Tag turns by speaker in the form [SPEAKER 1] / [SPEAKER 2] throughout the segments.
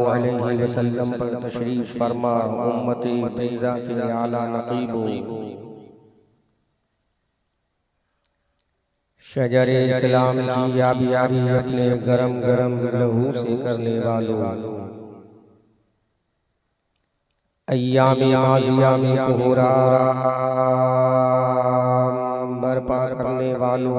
[SPEAKER 1] अलैहि वसल्लम पर तशरीफ फरमा उम्मत तैज़ा के आला नक़ीबो शजरे इस्लाम की याबियारी अपने गरम गरम लहू से करने वालों, अय्यामी माज़िया में कोहरा बर्पा करने वालों,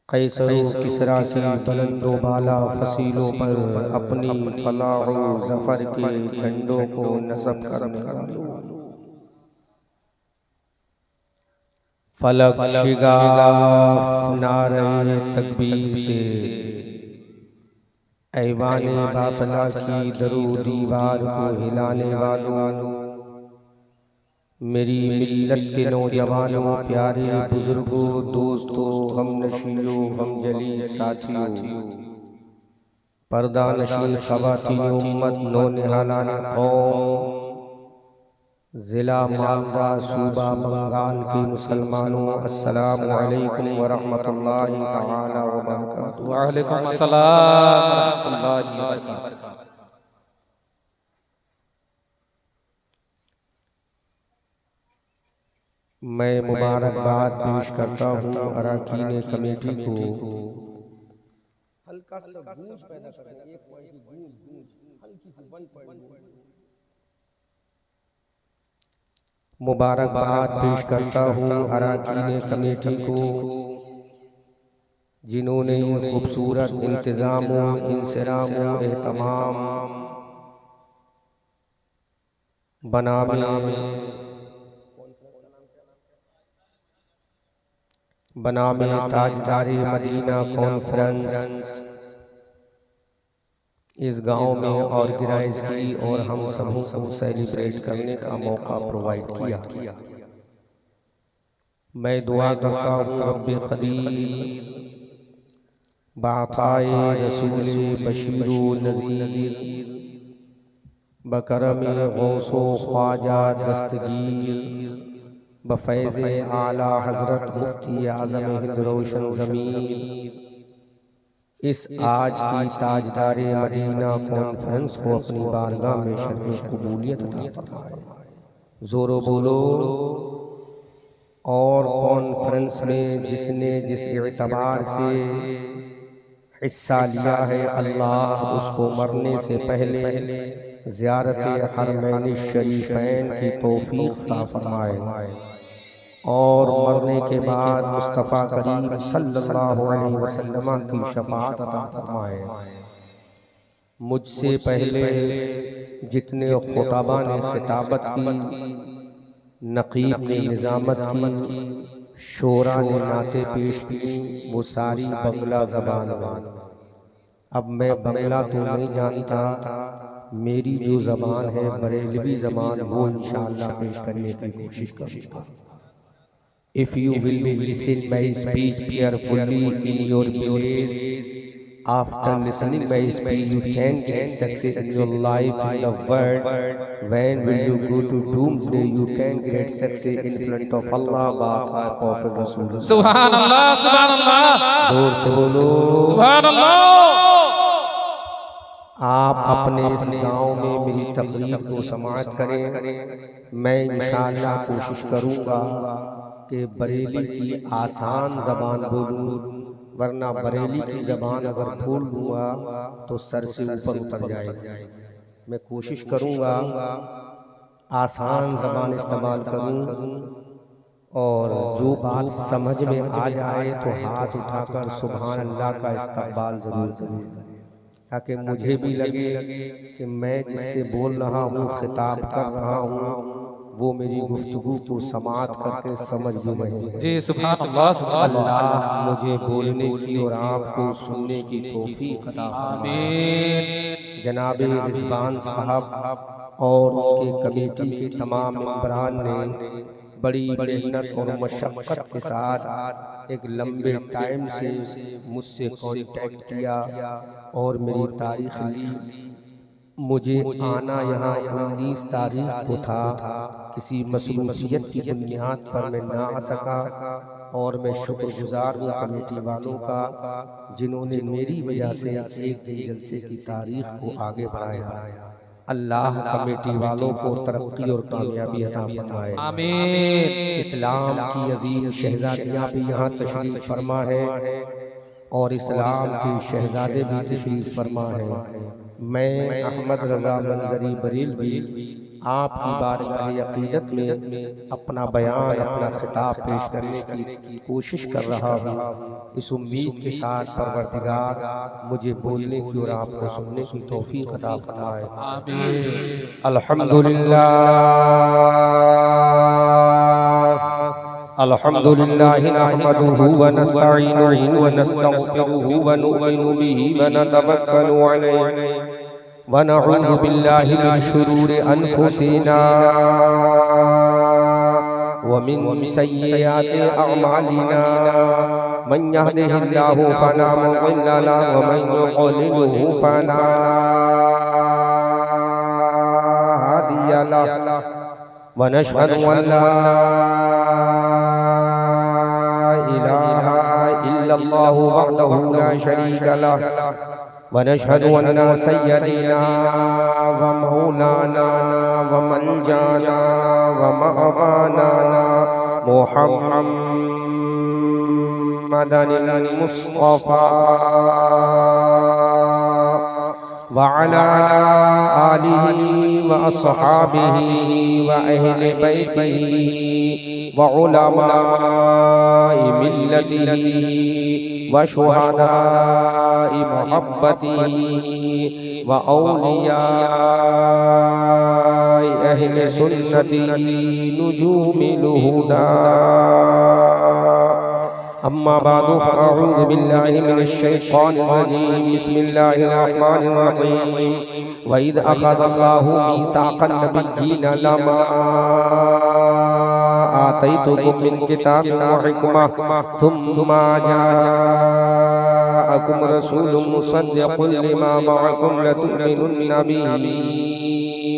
[SPEAKER 1] कैसरो किसरा सी बुलंदो बाला फसीलों पर अपनी फलाह ज़फ़र के झंडों को नस्ब करने वालों, फलक शिगाफ नारे तकबीर से ऐवाने बातला की दरो दीवार को हिलाने वालों, मेरी मिल्लत के नौजवानों, प्यारे बुजुर्गों, दोस्तों, हम नशीयों, हम जली साथियों, पर्दा नशीन ख़वातीन उम्मत, नौनिहालान कौम, ज़िला मालदा सूबा बंगाल के मुसलमानों, अस्सलामु अलैकुम व रहमतुल्लाहि तआला व बरकातुहू।
[SPEAKER 2] व अलैकुम अस्सलाम व रहमतुल्लाहि व बरकातुहू।
[SPEAKER 1] मैं मुबारकबाद पेश करता हूँ अरकान कमेटी को। हल्का सा गूंज पैदा करें, एक पॉइंट की गूंज हल्की सी 1.1। मुबारकबाद पेश करता हूँ अरकान कमेटी को, जिन्होंने खूबसूरत इंतज़ामों, इंसरामों, एहतमाम बनामे ताजदारी मदीना कॉन्फ्रेंस इस गांव में ऑर्गेनाइज की और हम सबों को सेलिब्रेट करने का मौका प्रोवाइड किया। मैं दुआ करता हूँ रब्बे क़दीर बाताए रसूल बशीरो नज़ीर बकरम गौसो ख्वाजा दस्तगीर बफ़ैज़ आला हज़रत मुफ्ती आज़म हिंद रोशन ज़मीर इस आज की ताजदारे मदीना कॉन्फ्रेंस को अपनी बारगाह में शर्फ़ कबूलियत अता फरमाए। ज़ोरो बोलो। और कॉन्फ्रेंस में जिसने जिस एतबार से हिस्सा लिया है, अल्लाह उसको मरने से पहले ज़ियारत हरमैन शरीफ़ैन की तौफ़ीक़ अता फरमाए और मरने के बाद मुस्तफ़ा करीम सल्लल्लाहु अलैहि वसल्लम की शफ़ाअत अता फरमाए। मुझसे पहले जितने खुताबा ने खिताबत की, नक़ीब ने निज़ामत की, शोरा ने नाते पेश की, वो सारी बंगला ज़बान में। अब मैं बंगला तो नहीं जानता, मेरी जो ज़बान है बरेलवी ज़बान, वो इंशाअल्लाह पेश करने की कोशिश करूँगा। If you will be listen my speech carefully in your place, after listening my speech you can get success in your life in the world. When will you go to doomsday, you can get success in front of Allah by Prophet Rasulullah.
[SPEAKER 2] सुभान अल्लाह, सुभान अल्लाह,
[SPEAKER 1] जोर से बोलो
[SPEAKER 2] सुभान अल्लाह।
[SPEAKER 1] आप अपने इस गाँव में मेरी तकरीर को समाअत करें। मैं इंशाअल्लाह कोशिश करूँगा कि बरेली की आसान ज़बान बोलूँ, वरना बरेली की ज़बान अगर भूल लूँगा तो सर से ऊपर उतर जाएगी। मैं कोशिश करूँगा आसान ज़बान इस्तेमाल करूँ और जो बात समझ में आ जाए तो हाथ उठाकर सुभान अल्लाह का इस्तक़बाल ज़रूर करें, ताकि मुझे भी लगे कि मैं जिससे बोल रहा हूँ, खिताब कर रहा हूँ, वो मेरी गुफ्तगू को समाअत करके समझ भी रहे हैं।
[SPEAKER 2] जी सुभान अल्लाह, सुभान
[SPEAKER 1] अल्लाह मुझे बोलने की और आपको सुनने की तौफीक अता फरमाए। जनाब रिज़वान साहब और उनके कमेटी के तमाम मेंबरान ने बड़ी मेहनत और मशक्क़त के साथ एक लंबे टाइम से मुझसे कांटेक्ट किया और मेरी तारीख़ ली। मुझे आना यहाँ 19 तारीख को था, किसी मसरूफियत की बुनियाद पर मैं ना आ सका। और मैं शुक्रगुजार हूँ कमेटी वालों का जिन्होंने मेरी वजह से एक दिन जलसे की तारीख को आगे बढ़ाया। अल्लाह कमेटी वालों को तरक्की और कामयाबी अता फरमाए।
[SPEAKER 2] आमीन।
[SPEAKER 1] इस्लाम की अजीम शहजादियाँ भी यहाँ तशरीफ फरमा है और इस्लाम की शहजादे भी तशरीफ फरमा है। मैं अहमद रजा मंजरी बरेलवी आपकी बारगाह अक़ीदत में अपना बयान, अपना खिताब पेश करने की कोशिश कर रहा हूँ, इस उम्मीद के साथ परवरदिगार मुझे बोलने की और आपको सुनने की तौफीक अता फरमाए।
[SPEAKER 2] आमीन।
[SPEAKER 1] अल्हम्दुलिल्लाह अल्हम्दुलिल्लाह नहमदुहु व नस्तईनुहु व नस्तगफिरुहु व नु'मिनु बिही व नतवक्कलु अलैहि व नऊज़ु बिल्लाहि मिन शुरूरि अनफुसिना व मिन सय्यिआति अअमालिना मन यहदिहिल्लाहु फला मुज़िल्ल लहु व मन युज़लिलहु फला हादिय लहु व नशहदु अन ला इलाहा इल्लल्लाहु वहदहु ला शरीका लहु व नशहदु अन्ना सय्यदना व मौलाना व मंजाना व मअवाना मुहम्मदनिल मुस्तफा व अला आलिहि व अस्हाबिहि व अहले बैतिहि व उलमाए मिल्लतिहि व शुहदाए मुहब्बतिहि व औलियाए अहले सुन्नतिहि नुजूमिल हुदा। अम्मा बादु फ़अऊज़ु बिल्लाहि मिनश शैतानिर रजीम। बिस्मिल्लाहिर रहमानिर रहीम। व इज़ अख़ज़ल्लाहु मीसाक़न नबिय्यीना लमा आतैतुकुम मिन किताबिन व हिकमह सुम्मा जाअकुम रसूलुम मुसद्दिक़ुन लिमा मअकुम लतु'मिनुन्न बिही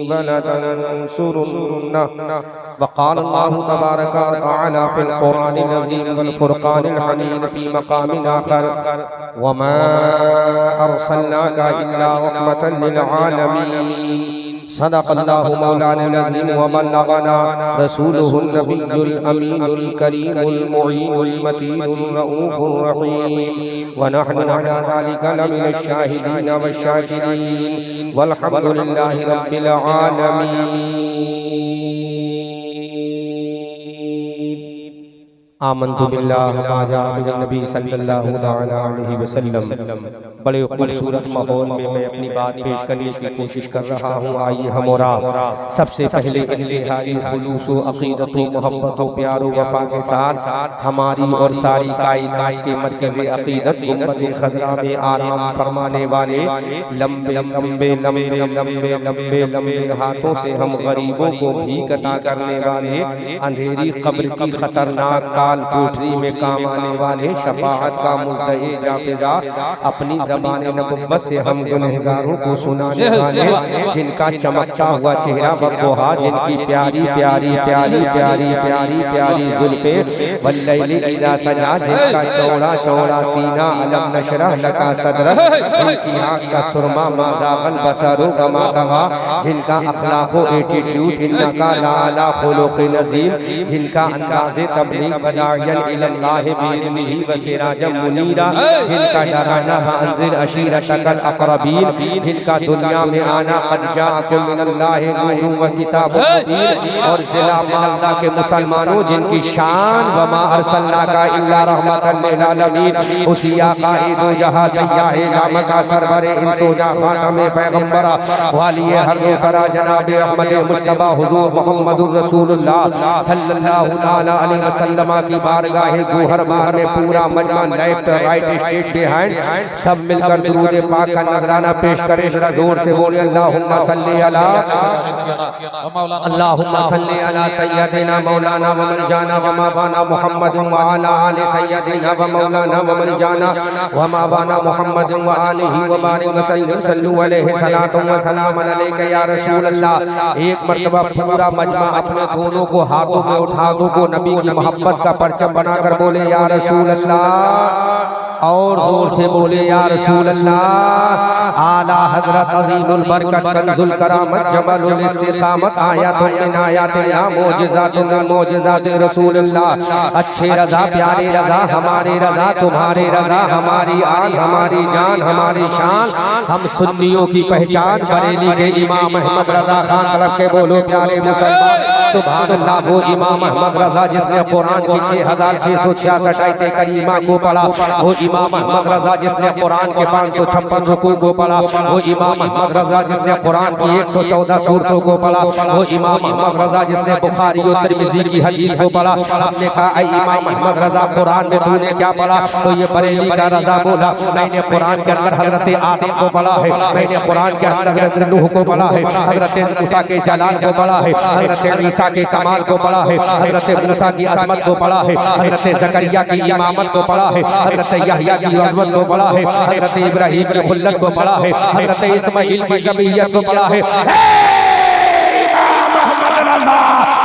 [SPEAKER 1] व लतंसुरुन्नह। वक़ाल अल्लाहु तबारक व तआला फ़िल क़ुरआनिल अज़ीम वल फ़ुरक़ानिल हमीद फ़ी मक़ामिन आख़र व मा अरसलनाका इल्ला रहमतन लिल आलमीन। सदक़ल्लाहु मौलाना अज़ीम व बल्लगना रसूलुहुन नबियुल अमीनुल करीमुल मुईनुल मतीनुर रऊफ़ुर रहीम व नहनु अला ज़ालिका लमिनश शाहिदीन वश्शाकिरीन वल्हम्दुलिल्लाहि रब्बिल आलमीन। आमन्तु बिल्लाहि व जाअ नबी सल्लल्लाहु अलैहि वसल्लम। बड़े खूबसूरत माहौल में मैं अपनी बात पेश करने की कोशिश कर रहा हूँ। आइए हम और आप सबसे पहले इंतहाई खुलूस व अक़ीदत व मोहब्बत व प्यार व वफ़ा के साथ हमारी और सारी कायनात के मरकज़ अक़ीदत गुंबद ख़ज़रा में आराम फरमाने वाले लंबे लंबे लंबे लंबे लंबे लंबे हाथों से हम गरीबों को भीख अता करने वाले, अंधेरी कब्र की खतरनाक कोठरी में काम आने वाले, शफाअत का मुद्दई जाफिजा, अपनी ज़बान नबुव्वत से हम गुनहगारों को सुनाने वाले, जिनका चमकता हुआ चेहरा बक़ौहा, जिनकी प्यारी प्यारी प्यारी प्यारी प्यारी प्यारी ज़ुल्फ़े वल्लैलि इज़ा सजा, जिनका चौड़ा चौड़ा सीना अलम नशरह लका सदरक, जिनकी आँख का सुरमा मा ज़ाग़ल बसरु वमा तग़ा, जिनका अख़लाक़ व एटीट्यूड इन्नका लअला ख़ुलुक़िन अज़ीम, जिनका अंदाज़े तबलीग़ इलल्लाहि बिइज़्निही व सिराजम मुनीरा, जिनका डराना व अंज़िर अशीरतकल अक़रबीन, जिनका दुनिया में आना क़द जाअकुम मिनल्लाहि नूरुन व किताबुम मुबीन। और ज़िला मालदा के मुसलमानों, जिनकी शान व मा अरसलनाका इल्ला रहमतन लिल आलमीन, उसी आक़ाए दो जहां सय्याहे लामका सरवरे इंसो जा ख़ातमे पैगंबरा वालिए हर दो सरा जनाब अहमद मुज्तबा हुज़ूर मुहम्मदुर रसूलुल्लाह सल्लल्लाहु तआला अलैहि वसल्लम की बारगाह गोहर बार में पूरा मजमा लेफ्ट राइट स्ट्रेट बिहाइंड सब मिलकर दुरूद पाक का नजराना पेश करें। जरा जोर से बोले अल्लाहुम्मा सल्ली अला अल्लाहुम्मा सल्ली अला सय्यदिना मौलाना व मौलाना व मौलाना मुहम्मद व अला आलि सय्यदिना व मौलाना व मौलाना व मौलाना मुहम्मद व आलिहि व बारिक व सल्लु अलैहि सलातु व सलाम अलैका या रसूल अल्लाह। एक मर्तबा पूरा मजमा अपने दोनों को हाथों में उठा दो, को नबी की मोहब्बत का परचम बनाकर बोले या रसूल अल्लाह, और जोर से बोले या रसूल अल्लाह। आला हजरत अज़ीमुल बरकत कंजुल करामत जबलुल इस्तिकामत आयातुन मिन आयातिल्लाह मौजिज़ातुन मिन मौजिज़ाति रसूलिल्लाह। अच्छे रज़ा प्यारे रज़ा हमारे रज़ा तुम्हारे रज़ा हमारी आन हमारी जान हमारी शान। हम सुन्नियों की पहचान बरेली के इमाम अहमद रज़ा खान तरफ के बोलो प्यारे मुसलमान सुभान अल्लाह। वो इमाम अहमद रज़ा जिसने कुरान की 6666 आयत करीमा को पढ़ा, वो इमाम अहमद रज़ा जिसने कुरान के 556 रुकू को पढ़ा, वो इमाम अहमद रज़ा जिसने कुरान की 114 सूरतों को पढ़ा, वो इमाम अहमद रज़ा जिसने बुखारी और तिरमिज़ी की हदीस को पढ़ा। हमने कहा ऐ इमाम अहमद रज़ा कुरान में तूने क्या पढ़ा? तो ये बरेली का रज़ा बोला मैंने कुरान के अंदर हजरत आदम को पढ़ा है, मैंने कुरान के अंदर हजरत नूह को पढ़ा है, हजरत मूसा के जलाल को पढ़ा है, हजरत ईसा के कमाल को पढ़ा है, हजरत मूसा की अज़मत को पढ़ा है, हजरत ज़करिया की इमामत को पढ़ा है, हजरत यहया की अज़मत को पढ़ा है, हजरत इब्राहीम की खुल्लत को पढ़ा है, हजरत इस्माइल की कबीयत को पढ़ा है।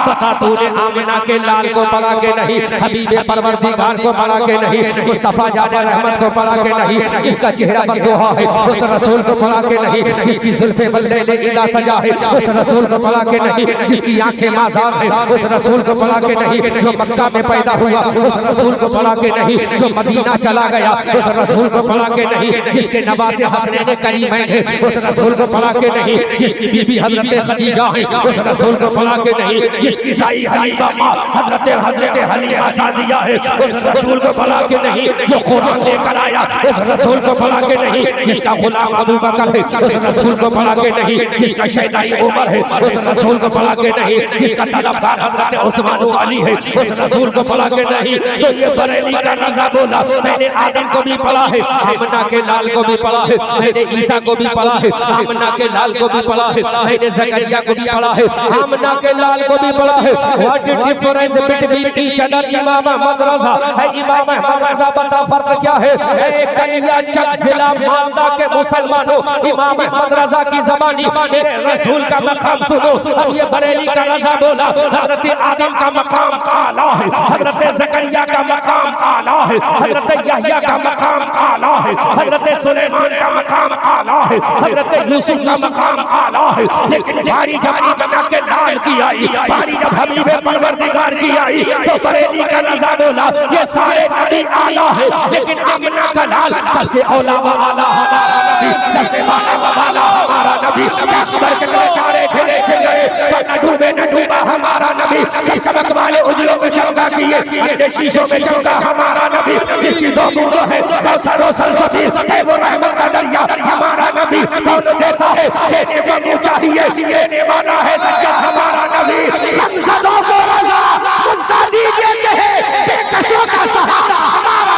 [SPEAKER 1] बता तूने आमिना के लाल को पढ़ा के नहीं, हबीबे परवरदिगार को पढ़ा के नहीं, मुस्तफा जाने रहमत को पढ़ा के नहीं, इसका चेहरा बददुआ है उस रसूल को पढ़ा के नहीं, जिसकी जुल्फे बल्ले इला सजा है उस रसूल को पढ़ा के नहीं, जिसकी आंखें माज़ार है उस रसूल को पढ़ा के नहीं, जो मक्का में पैदा हुआ उस रसूल को पढ़ा के नहीं, जो मदीना चला गया उस रसूल को पढ़ा के नहीं, जिसके नवासे हसनैन करीमैन है उस रसूल को पढ़ा के नहीं, जिसकी बीवी हजरत खदीजा है उस रसूल को पढ़ा के नहीं, जिसकी साई हलीमा माँ हजरत हलीमा सादिया है उस रसूल को पढ़ा के नहीं, जो कुरान लेकर आया उस रसूल को पढ़ा के नहीं, जिसका गुलाम अबू बकर है उस रसूल को पढ़ा के नहीं, जिसका शहदाई उमर है उस रसूल को पढ़ा के नहीं, जिसका तलबगार हजरत उस्मान अली है उस रसूल को पढ़ा के नहीं। तो ये बरेली का रज़ा बोला मैंने आदम को भी पढ़ा है, आमिना के लाल को भी पढ़ा है, मैंने ईसा को भी पढ़ा है, आमिना के लाल को भी पढ़ा है, मैंने ज़करिया को भी पढ़ा है, आमिना के लाल को भी पढ़ा है। What is difference between each other? इमाम अहमद रज़ा है, इमाम अहमद रज़ा बता फर्क क्या है? एक कन्या चक जिला मालदा के मुसलमानों इमाम अहमद रज़ा की ज़बानी मेरे रसूल का मकाम सुनो। अब ये बरेली का रज़ा बोला हजरत आदम का मकाम आला है, हजरत ज़करिया का मकाम आला है, हजरत यहया का मकाम आला है, हजरत सुलेमान का मकाम आला है, हजरत यूसुफ का मकाम आला है। लेकिन भारी जवानी बना के लाल की आई, भारी जब हबीबे परवरदिगार की आई तो बरेली का रज़ा बोला ये सारे नबी आला है, लेकिन आमिना का लाल सबसे औला वाला हमारा नबी, सबसे वाला हमारा नबी। अकबर के तारे खेले छिले न डूबे न डूबा हमारा नबी, चमक वाले उजलों में चमका किए शीशों में चमका हमारा नबी, जिसकी दो बूंदों है कौसर और सरसबील है वो रहमत का दरिया हमारा नबी। कौन देता है देने को मुँह चाहिए, देने वाला है सच्चा हमारा नबी। हमसदों को रज़ा मुस्तादी देते हैं बेकसों का सहारा हमारा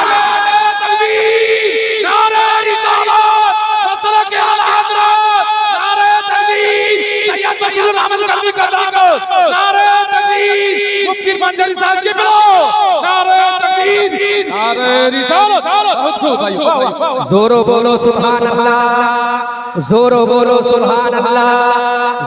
[SPEAKER 1] नबी।
[SPEAKER 2] नारे रिसालत मसलक आला हज़रत, नारे तकबीर सैयद बशीरुर रहमान कलवी का दागत, नारे तकबीर मुफ्ती मंजरी साहब के बिलो, नारे तकबीर नारे रिसालत। बहुत खूब भाई,
[SPEAKER 1] जोरो बोलो सुभान अल्लाह, जोरो बोलो सुभान अल्लाह,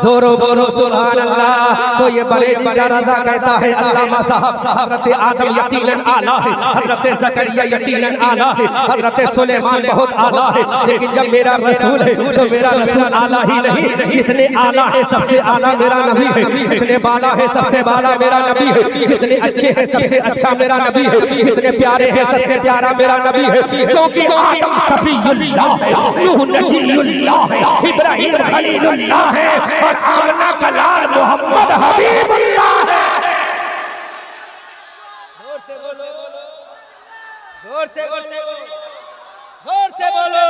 [SPEAKER 1] जोरो बोलो सुभान अल्लाह। तो ये बरेली का रज़ा कहता है अल्लामा साहब हजरत आदम यकीनन आला है, हजरत ज़करिया यकीनन आला है, हजरत सुलेमान बहुत आला है, लेकिन जब मेरा रसूल है तो मेरा रसूल आला ही नहीं, जितने आला है सबसे आला मेरा नबी है, जितने बाला है सबसे बाला मेरा नबी है, जितने अच्छे हैं सबसे अच्छा मेरा नबी है, जितने प्यारे हैं सबसे प्यारा मेरा नबी है। क्योंकि आदम सफीउल्लाह है, नूह नजीयुल्लाह है, इब्राहीम खलीलुल्लाह है और आमिना का लाल मोहम्मद हबीबुल्लाह है। जोर से बोलो, जोर से बोलो, जोर से बोलो।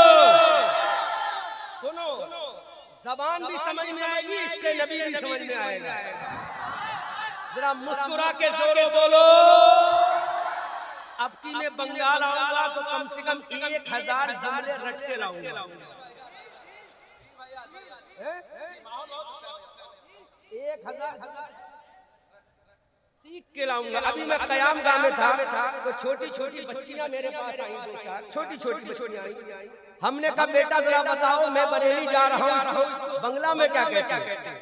[SPEAKER 1] सुनो, ज़बान भी समझ में आएगी, इश्क़ नबी भी समझ में आएगा। जरा मुस्कुरा के जोरो बोलो। अब की मैं बंगाल आऊंगा तो कम से कम 1000 जुमले रट के लाऊंगा। 1000 सीख के लाऊंगा। अभी मैं कयाम गाह में था तो छोटी छोटी बच्चियां मेरे पास आई, दो चार छोटी छोटी बच्चियां आई। हमने कहा बेटा जरा बताओ मैं बरेली जा रहा हूँ, बंगला में क्या कहते हैं?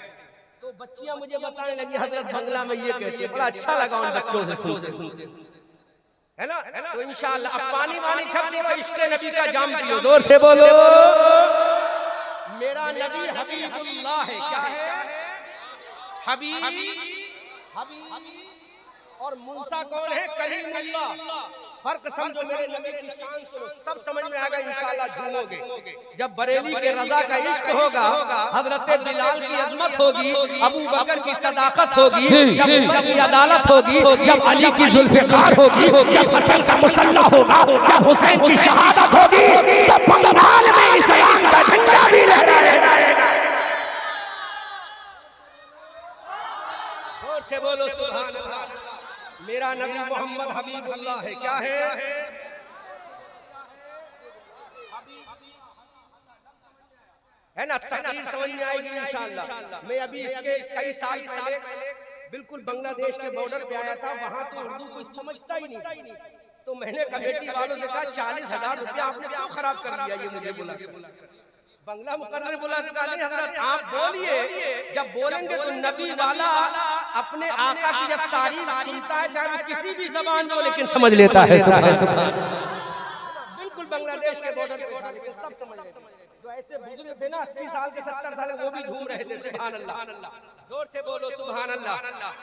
[SPEAKER 1] तो बच्चियां मुझे बताने लगी हजरत बंगला में ये कहती है। बड़ा अच्छा लगा उन बच्चों से सुन के। है ना? तो इंशाअल्लाह अब पानी वानी छपती तो इश्क़ नबी का जाम पियो, जोर से बोलो। मेरा नबी हबीबुल्लाह है। क्या है? हबीब। और मूसा कौन है? कलीमुल्लाह। फर्क समझो, मेरे नबी की शान सुनो, सब समझ में आएगा इंशाअल्लाह, झूमोगे। जब बरेली के रजा का इश्क होगा, हजरत बिलाल की अजमत होगी, अबू बकर की सदाकत होगी, जब उमर की अदालत होगी, जब अली की जुल्फ़िकार होगी, जब हसन का मुसल्ला होगा, जब हुसैन की शहादत होगी, तब बंगाल में इस्लाम का झंडा भी लहराएगा। जोर से बोलो सुभान अल्लाह। मेरा नबी मोहम्मद हबीबुल्लाह है। क्या है? है ना? तकरीर समझ में आएगी इंशाअल्लाह। मैं अभी इसके कई साल पहले बिल्कुल बांग्लादेश के बॉर्डर पे आया था, वहां तो उर्दू कुछ समझता ही नहीं, तो मैंने कमेटी वालों से कहा 40,000 रुपया आपने क्यों खराब कर दिया? ये मुझे बोला, बंगला मुकर्रर बोला, नहीं हजरत आप बोलिए, जब बोलेंगे तो नबी वाला अपने आका की जब तारीफ सुनता है, चाहे वो किसी भी जबान हो, लेकिन समझ लेता है। बिल्कुल बांग्लादेश के बॉर्डर पे लेकिन सब समझ लेते। जो ऐसे बुजुर्ग थे ना 80 साल के 70 साल वो भी झूम रहे थे। सुभान अल्लाह, जोर से बोलो सुभान अल्लाह।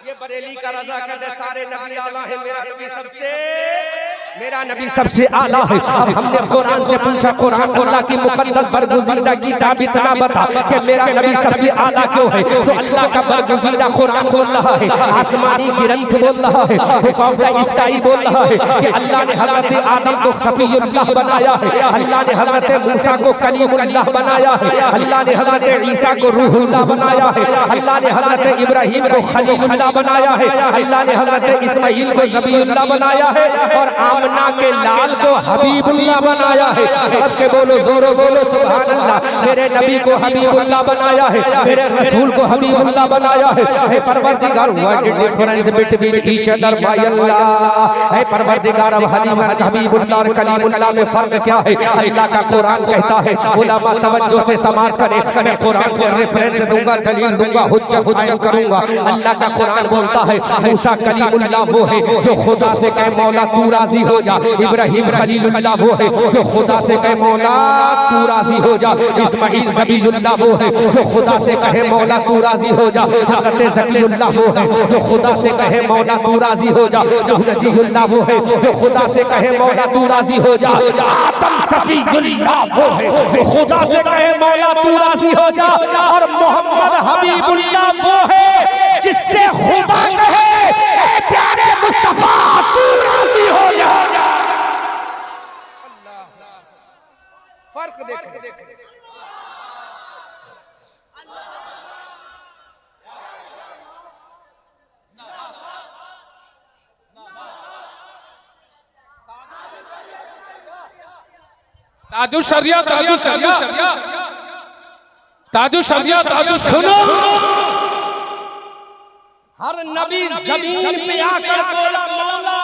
[SPEAKER 1] ये बरेली का रजा कहते सारे नबी आला है, मेरा नबी सबसे आला है। अब हमने कुरान से पूछा, कुरान अल्लाह की मुकद्दस बरगुज़ीदा किताब इतना बता कि मेरा नबी सबसे आला क्यों है? तो अल्लाह का बरगुज़ीदा कुरान बोल रहा है, आसमानी ग्रंथ बोल रहा है, हुक्म का इसकाई बोल रहा है कि अल्लाह ने हजरत आदम को सफीयुल्लाह बनाया है, अल्लाह ने हजरत मूसा को कलीमुल्लाह बनाया है, अल्लाह ने हजरत ईसा को रूहुल्लाह बनाया है, अल्लाह ने हजरत इब्राहिम को खलीलुल्लाह बनाया है, अल्लाह ने हजरत इस्माइल को ज़बीहुल्लाह बनाया है, और आमना के लाल को हबीबुल्लाह बनाया है। अब के बोलो जोरो बोलो सुभान अल्लाह। मेरे नबी को हबीबुल्लाह बनाया है, मेरे रसूल को हबीबुल्लाह बनाया है। हे परवरदिगार, what is difference between each other by Allah? हे परवरदिगार, अब हबीबुल्लाह और कलीमुल्लाह में फर्क क्या है? अल्लाह का कुरान कहता है, उलमा तवज्जो से समाज करें, मैं कुरान को रेफरेंस दूंगा, दलील दूंगा, हुज्जत कायम करूंगा। अल्लाह का कुरान बोलता है मूसा कलीमुल्लाह वो है जो खुदा से कहे मौला तू राजी हो जा, इब्राहिम खलीलुल्लाह वो है जो खुदा से कहे मौला तू राजी हो जा, इस्माइल ज़बीहुल्लाह वो है जो खुदा से कहे मौला तू राजी हो जा, हज़रत ज़कीयुल्लाह वो है जो खुदा से कहे मौला तू राजी हो जा, नजीहुल्लाह वो है जो खुदा से कहे मौला तू राजी हो जा, आदम सफीयुल्लाह वो है जो खुदा से कहे मौला तू राजी हो जा, और मोहम्मद हबीबुल्लाह वो है जिससे खुदा कहे ए प्यारे मुस्तफा तू राजी हो जा। फर्क देख
[SPEAKER 2] ताजु शरिया सुनो।
[SPEAKER 1] हर नबी जमीन पे आकर बोला मौला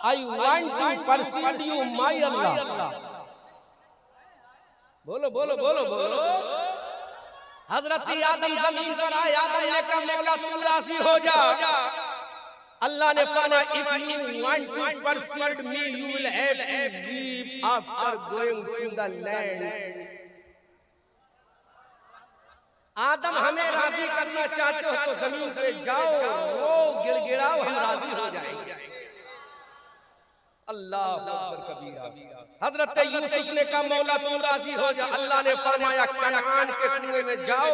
[SPEAKER 1] I want to perceive you my Allah. बोलो बोलो बोलो बोलो। हजरत आदम जमीन पर आए, आदम ने कहा मौला तू राजी हो जा। अल्लाह ने फरमाया if you want to perceive me you will have to leave after going to the land. Adam हमें राजी करना चाहते हो तो जमीन पे जाओ, रो गिड़गिड़ाओ, हम राजी हो जाएंगे। अल्लाह अकबर कबीरा। हजरत यूसुफ ने कहा मौला तू राजी हो जा। अल्लाह ने फरमाया कनान के कुएं में जाओ,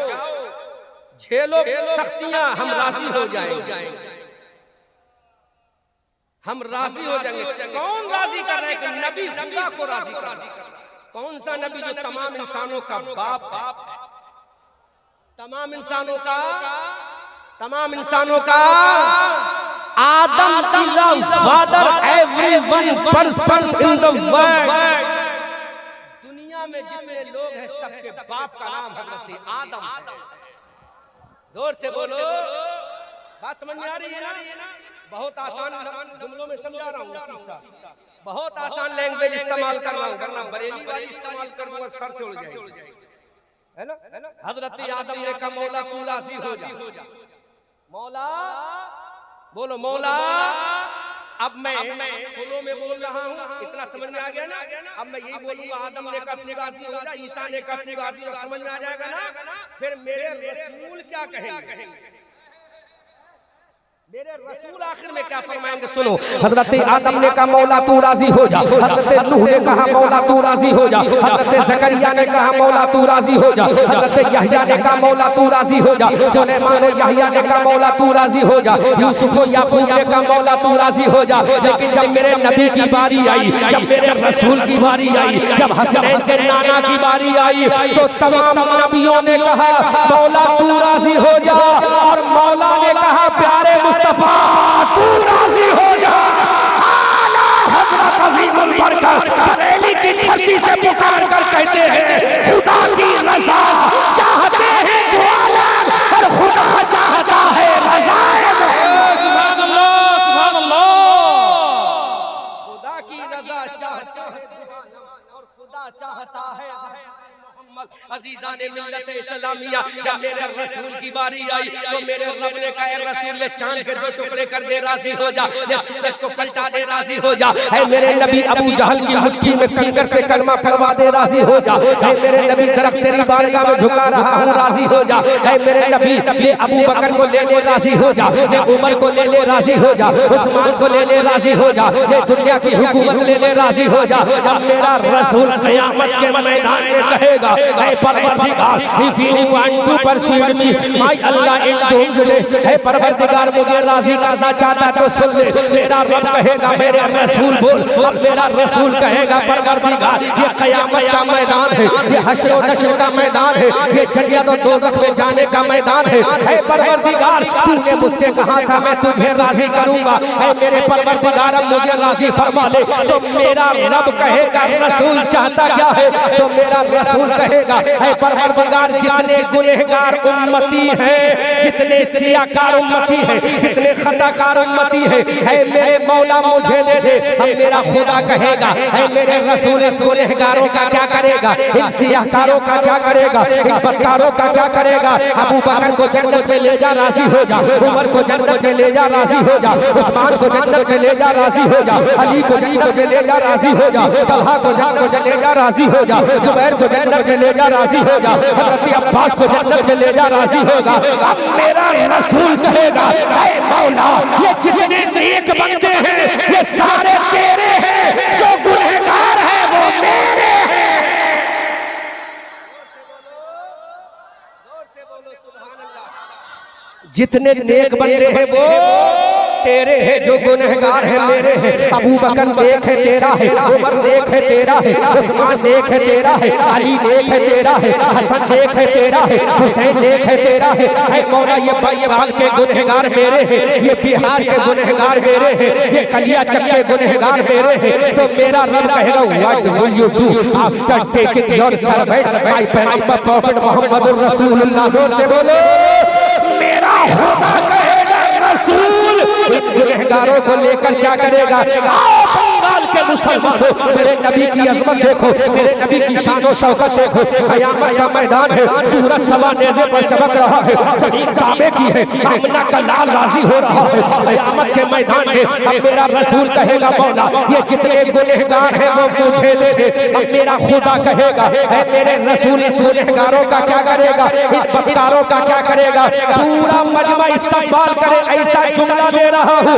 [SPEAKER 1] झेलो सख्तियां, हम राजी हो जाएंगे, हम राजी हो जाएंगे। कौन राजी कर रहे हैं? नबी खुदा को राजी कर रहा है। कौन सा नबी? जो तमाम इंसानों का बाप है, तमाम इंसानों का Adam is the father every one person in the world. दुनिया में जितने लोग हैं सबके बाप का नाम हजरत आदम है। जोर से बोलो। बात समझ में आ रही है ना? बहुत आसान जुमलों में समझा रहा हूँ, बहुत आसान लैंग्वेज इस्तेमाल कर रहा हूँ, वरना बरेली वाली इस्तेमाल करूंगा सर से उड़ जाएगी, है ना? हजरत आदम ने कहा मौला तू राजी हो जा। मौला बोलो मौला अब मैं फुलों में बोल रहा हूँ, इतना समझ में आ गया ना। अब मैं यही बोलूंगा, आदम ने कहा तू राजी हो जा, ईसा ने कहा तू राजी हो, समझ में आ जाएगा ना। फिर मेरे रसूल क्या कहेंगे, मेरे रसूल आखिर में क्या फरमाएंगे, सुनो। हजरत आदम ने कहा मौला तू राजी हो जा, हजरत नूह ने कहा मौला तू राजी हो जा, हजरत ज़करिया ने कहा मौला तू राजी हो जा, हजरत यहया ने कहा मौला तू राजी हो जा, सुलेमान यहया ने कहा मौला तू राजी हो जा, यूसुफ याकूब ने कहा मौला तू राजी हो जा। लेकिन जब मेरे नबी की बारी आई, जब मेरे रसूल की बारी आई, जब हसनैन से नाना की बारी आई, तो तमाम नबियों ने कहा मौला तू राजी हो जा, और मौला ने कहा प्यारे मुस्तफा तू राजी हो जा। आला हज़रत अज़ीमुल बरकत बरेली की धरती से पुकार कर कहते हैं खुदा की रज़ा चाहते हैं दो आलम, और खुदा चाहता है रज़ा।
[SPEAKER 2] सुभान अल्लाह, सुभान अल्लाह।
[SPEAKER 1] खुदा की रज़ा चाहता है और खुदा चाहता है अजीज़ान मिल्लत इस्लामिया। जब मेरे रसूल की बारी आई तो मेरे रब ने कहा रसूल चांद के दो टुकड़े कर दे राजी हो जा, या सूरज को पलटा दे राजी हो जा। है मेरे नबी अबू जहल की मुट्ठी में कंकर से कलमा पढ़वा दे राजी हो जा। है मेरे नबी तरफ तेरी बारगाह में झुका रहा हूँ राजी हो जा। है मेरे नबी ये अबू बकर को ले ले राजी हो जा, ये उमर को ले ले राजी हो जा, उस्मान को ले ले राजी हो जा, ये दुनिया की हुकूमत ले ले राजी हो जा। जब मेरा रसूल क़यामत के मैदान में कहेगा है परवरदिगार if you want to pursue me my Allah indulge है परवरदिगार मुझे राजी करना चाहता तो सुन ले। मेरा रब कहेगा मेरे रसूल बोल, अब मेरा रसूल कहेगा परवरदिगार ये क़यामत का मैदान है, ये हश्र व नश्र का मैदान है, ये जन्नत और दोज़ख में जाने का मैदान है। है परवरदिगार तूने मुझसे कहा था मैं तुझे राजी करूंगा, है मेरे परवरदिगार अब मुझे राजी फरमा ले। तो मेरा रब कहेगा रसूल चाहता क्या है, तो मेरा रसूल कहेगा है परवरदिगार जितने गुनहगार उम्मती हैं, जितने सियाकार उम्मती हैं, जितने खताकार उम्मती हैं, है मेरे मौला मुझे दे दे। अब मेरा खुदा कहेगा है मेरे रसूल इस गुनहगारों का क्या करेगा, इन सियाकारों का क्या करेगा, इन बदकारों का क्या करेगा। अबू बकर को जन्नत में ले जा राजी हो जा, उमर को जन्नत में ले जा राजी हो जा, उस्मान को जन्नत में ले जा राजी हो जा, अली को जन्नत में ले जा राजी हो जा, तलहा को जन्नत में ले जा राजी हो जा, जुबैर को जन्नत में ले जा राजी हो जा, हज़रत अब्बास को जन्नत में ले जा राजी होगा। अब मेरा रसूल कहेगा ऐ मौला ये जितने नेक बंदे हैं ये सारे तेरे हैं, जो गुनहगार है वो मेरे हैं। जितने नेक बंदे हैं वो तेरे है, जो गुनहगार है मेरे हैं। अबू बकर नेक है तेरा है, उमर नेक है तेरा है, उस्मान नेक है तेरा है, अली नेक है तेरा है, हसन नेक है तेरा है, हुसैन नेक है तेरा है। ऐ मौला ये बंगाल के गुनहगार मेरे हैं, ये बिहार के गुनहगार मेरे हैं, ये कलियाचक के गुनहगार मेरे हैं। तो मेरा रब कहेगा what will you do after taking your servant my profit मोहम्मदुर रसूलुल्लाह। जोर से बोलो मेरा खुदा कहेगा रसूल गुनहगारों को लेकर क्या करेगा। आओ बंगाल के मुसलमानों मेरे नबी की अज़मत देखो, मेरे नबी की शान और शौकत देखो। क़यामत का मैदान है, सूरज सवा नेज़े पर चमक रहा है, ज़मीन तांबे की है, आमना का लाल राजी हो रहा है। क़यामत के मैदान में अब मेरा रसूल कहेगा मौला ये जितने गुनहगार हैं वो मुझे दे दे। अब मेरा खुदा कहेगा है मेरे रसूल इस गुनहगारों का क्या करेगा, इन बदकारों का क्या करेगा। पूरा मजमा इस्तक़बाल करे ऐसा जुमला दे रहा हूँ।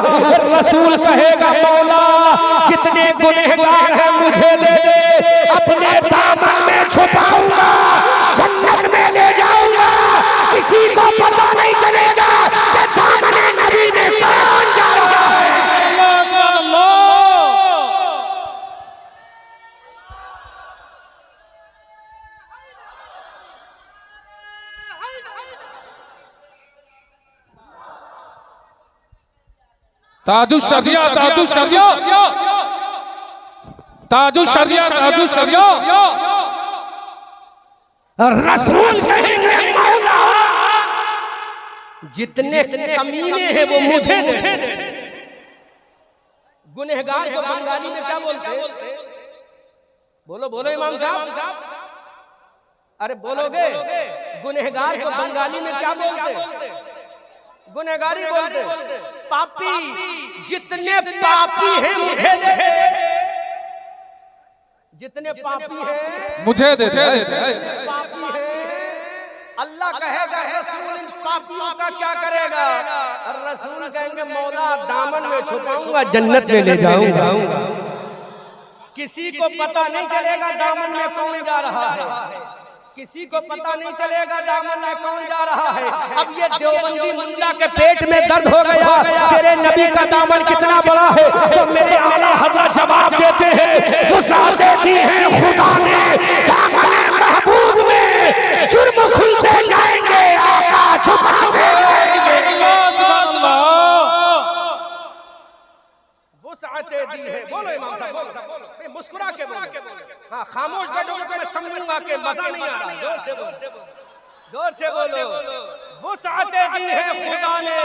[SPEAKER 1] रसूल कहेगा मौला जितने गुनहगार हैं मुझे दे दे, अपने दामन में छुपाऊंगा, जन्नत में ले जाऊंगा, किसी को पता नहीं चलेगा कि दामन नबी में कौन जा रहा है।
[SPEAKER 2] ताजुल शरिया, ताजुल शरिया, ताजुल शरिया, ताजुल शरिया।
[SPEAKER 1] रसूल कहेंगे मौला जितने कमीने हैं वो मुझे दे। गुनहगार को बंगाली में क्या बोलते, बोलो बोलो इमाम साहब, अरे बोलोगे गुनहगार को बंगाली में क्या बोलते। गुनहगारी बोलते, पापी जितने पापी हैं मुझे दे, जितने पापी हैं
[SPEAKER 2] मुझे दे।
[SPEAKER 1] पापी है अल्लाह कहेगा रसूल इन पापियों का क्या करेगा? और रसूल कहेंगे मौला दामन में छुपाऊंगा, जन्नत में ले जाऊंगा। किसी को पता नहीं चलेगा दामन में कौन जा रहा है, किसी को पता नहीं चलेगा दामन में कौन जा रहा है। अब ये देवबंदी मुल्ला के पेट में दर्द हो गया, तेरे नबी का दामन कितना बड़ा है। तो मेरे आला हज़रत जवाब देते हैं, वुसअत दी है खुदा ने दामन महबूब में, जुर्म खुलते जाएंगे आका छुपाते जाएंगे। वुसअत दी है, बोलो इमाम साहब बोलो, मुस्कुरा के बोलो। हाँ खामोश बैठोगे तो मैं समझूंगा कि मजा नहीं आ रहा। जोर से बोलो, जोर से बोलो। वुसअत दी है खुदा ने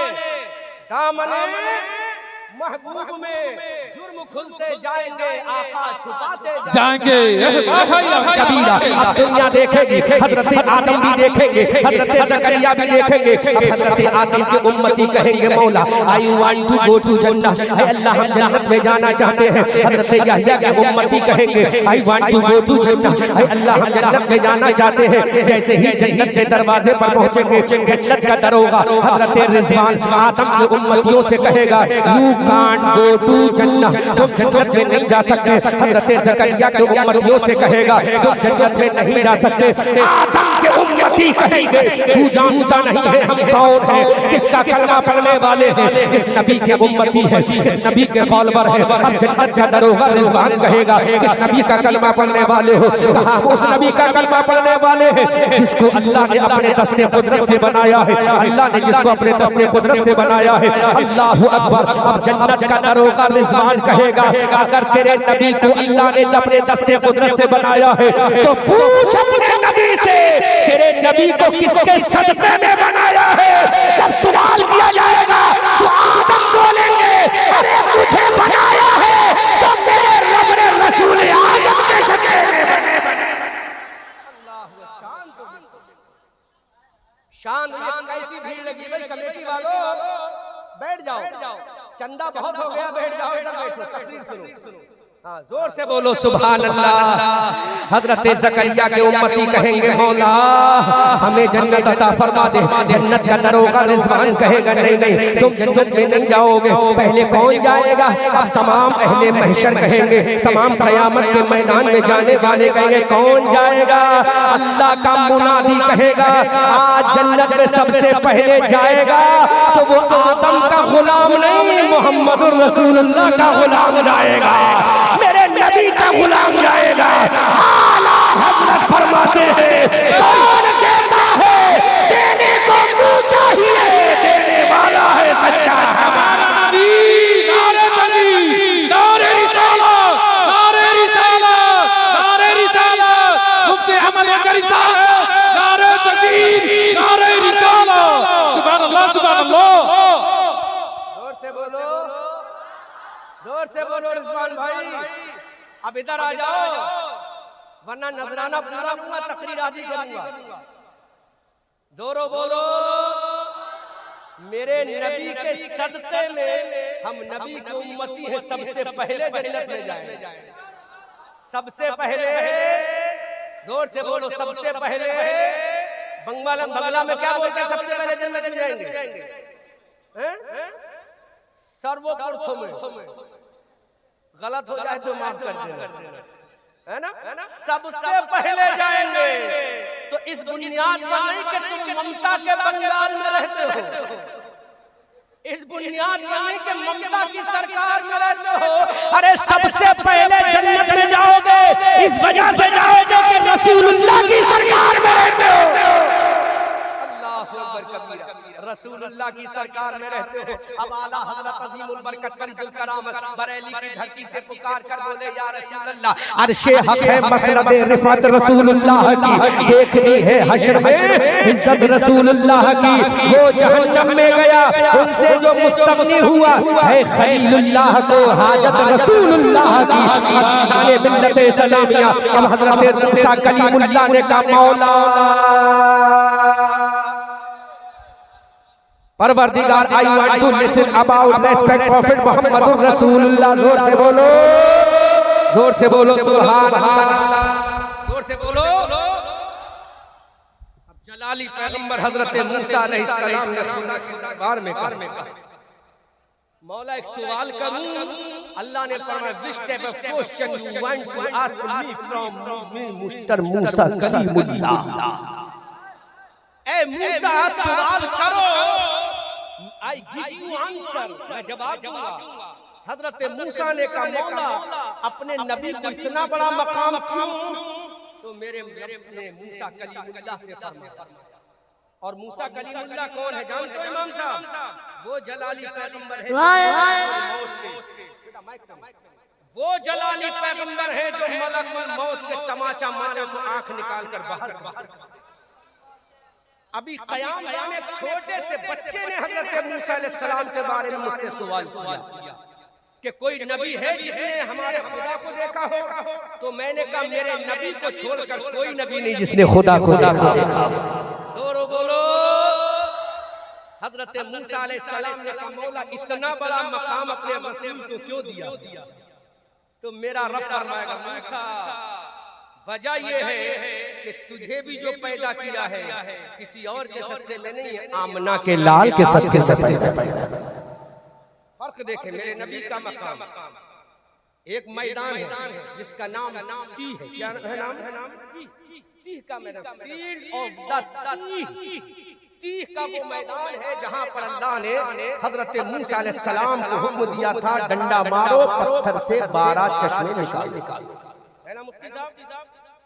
[SPEAKER 1] दामन महबूब में, जुर्म खुलते जाएंगे आका छुपाते
[SPEAKER 2] जाएंगे।
[SPEAKER 1] कबीरा अब दुनिया देखेगी, हजरत आदम भी देखेंगे, हजरत ज़करिया भी देखेंगे। अब हजरत आदम के उम्मती कहेंगे मौला I want to go to जन्नत, है अल्लाह हम जन्नत में जाना चाहते हैं। हजरत यहया के उम्मती कहेंगे I want to go to जन्नत, है अल्लाह हम जन्नत में जाना चाहते हैं। जैसे ही जन्नत के दरवाजे पर पहुंचेंगे, जन्नत का दरोगा हजरत रिजवान आदम के उम्मतियों से कहेगा यू कांट गो टू जन्नत, तुम जन्नत में नहीं जा सकते। हजरत ज़करिया के उम्मतियों से कहेगा तुम जन्नत में नहीं जा सकते। आदम के उम्मती कहेंगे तू जानता नहीं है हम कौन है, किसका कलमा पढ़ने वाले हैं, किस नबी के उम्मती है, किस नबी के फॉलोवर है। अब जन्नत का दरोगा रिजवान कहेगा किस नबी का कलमा पढ़ने वाले हो, कहा उस नबी का कलमा पढ़ने वाले हैं जिसको अल्लाह ने अपने दस्ते कुदरत से बनाया है, अल्लाह ने जिसको अपने दस्ते कुदरत से बनाया है। अल्लाहू अकबर। अब जन्नत का दरोगा रिजवान कहेगा अगर तेरे नबी को अल्लाह ने अपने दस्ते कुदरत से बनाया है तो पूछ अपने नबी से तेरे नबी को किसके सदक़े में बनाया है। जब सवाल किया जाएगा तो आदम बोलेंगे अरे मुझे बनाया है तो मेरे रब ने रसूल आदम के सदक़े में बने। शान कैसी भीड़ लगी भाई कमेटी वालों, बैठ जाओ, चंदा बहुत हो गया, बैठ जाओ, इधर बैठो, तकरीर सुनो। हाँ जोर से बोलो सुभान अल्लाह। हजरत ज़करिया के उम्मती कहेंगे मौला हमें जन्नत अता फरमा दे। जन्नत का दरोगा रिजवान कहेगा नहीं तुम जन्नत में नहीं जाओगे, पहले कौन जाएगा? अब तमाम अहले महशर कहेंगे, तमाम क़यामत के मैदान में जाने वाले कहेंगे कौन जाएगा? अल्लाह का मुनादी कहेगा आज जन्नत में सबसे पहले जाएगा तो वो आदम का गुलाम नहीं मोहम्मद रसूलुल्लाह का गुलाम जाएगा, मेरे नबी का गुलाम जाएगा। आला हज़रत फरमाते हैं कौन देता है देने को मुँह चाहिए, देने वाला है सच्चा हमारा नबी।
[SPEAKER 2] नारे तकबीर, नारे रिसालत, नारे रिसालत, नारे रिसालत, मुफ्ती अहमद अंसारी साहब, नारे तकबीर, नारे रिसालत। सुभान अल्लाह, सुभान अल्लाह।
[SPEAKER 1] जोर से बोलो, जोर से बोलो रिजवान भाई। अब इधर आ जाओ वरना नजराना पूरा लूंगा, तकरीर आदि करूंगा। जोरो बोलो मेरे नबी के सदक़े में हम नबी की उम्मती है, सबसे पहले जन्नत में जाएंगे, सबसे पहले। जोर से बोलो सबसे पहले। बंगला में क्या बोलते हैं? सबसे पहले जन्नत में जाएंगे। सर्वप्रथम गलत हो जाए तो माफ कर देना, है ना? सबसे पहले जाएंगे। तो इस बुनियाद पर नहीं कि तुम ममता के बंगाल में रहते हो, इस बुनियाद पर नहीं कि ममता की सरकार में रहते हो। अरे सबसे पहले जन्नत में जाओगे इस वजह से जाओगे कि रसूलुल्लाह की सरकार में रहते हो। रसूलुल्लाह की सरकार में रहते हो। अब आला हज़रत अज़ीमुल बरकत कंजुल करामत बरेली की धरती से पुकार कर बोले या रसूलुल्लाह अर्शे हक है मसरद रिफत रसूलुल्लाह की, देखनी है हश्र में इज्जत रसूलुल्लाह की। वो जहन्नम में गया उनसे जो मुस्तगनी हुआ है खलीलुल्लाह को हाजत रसूलुल्लाह की। अज़ीज़ाने मिल्लत इस्लामिया अब हज़रत मूसा कलीमुल्लाह ने कहा मौला परवरदिगार, I want to listen about respect Prophet Muhammadur Rasulullah। जोर से बोलो सुभान अल्लाह, जोर से बोलो। अब जलाली पैगंबर हजरत मूसा अलैहिस्सलाम ने बार में कहा, मौला एक सवाल करूं। अल्लाह ने फरमाया, which type of question you want to ask me from me Mr. Musa Kalimullah. ए मूसा सवाल करो, I give you answer, मैं जवाब दूंगा। हजरत मूसा ने कहा, मौला अपने नबी को इतना बड़ा मकाम क्यों? तो मेरे रब ने मूसा कलीमुल्लाह से फरमाया। और मूसा कलीमुल्लाह कौन है जानते हो इमाम साहब? वो जलाली पैगंबर है, वो जलाली पैगंबर है जो मलकुल मौत के तमाचा मारे तो आंख निकाल कर बाहर कर। अभी कयाम में एक छोटे से बच्चे ने हजरत मूसा अलैहिस्सलाम के बारे में मुझसे सवाल किया कि कोई नबी है जिसने हमारे खुदा को देखा हो? तो मैंने कहा, मेरे नबी को छोड़कर कोई नबी नहीं जिसने खुदा को देखा। जोरो बोलो। हजरत मूसा अलैहिस्सलाम ने कहा, मौला इतना बड़ा मकाम अपने रसूल को क्यों दिया? तो मेरा रब फरमाएगा, मूसा वजह ये है कि तुझे भी जो पैदा किया है किसी और के सत्ते में नहीं है, आमना के लाल के सत्ते से पैदा। फर्क देखे मेरे नबी का मकाम। एक मैदान है जिसका नाम तीह है। क्या है नाम? तीह का मैदान, फील्ड ऑफ द तीह का वो मैदान है जहां पर अल्लाह ने हजरत मूसा अलैहिस्सलाम को हुक्म दिया था, डंडा मारो, पत्थर से 12 चश्मे निकालो। है ना मुफ्ती साहब?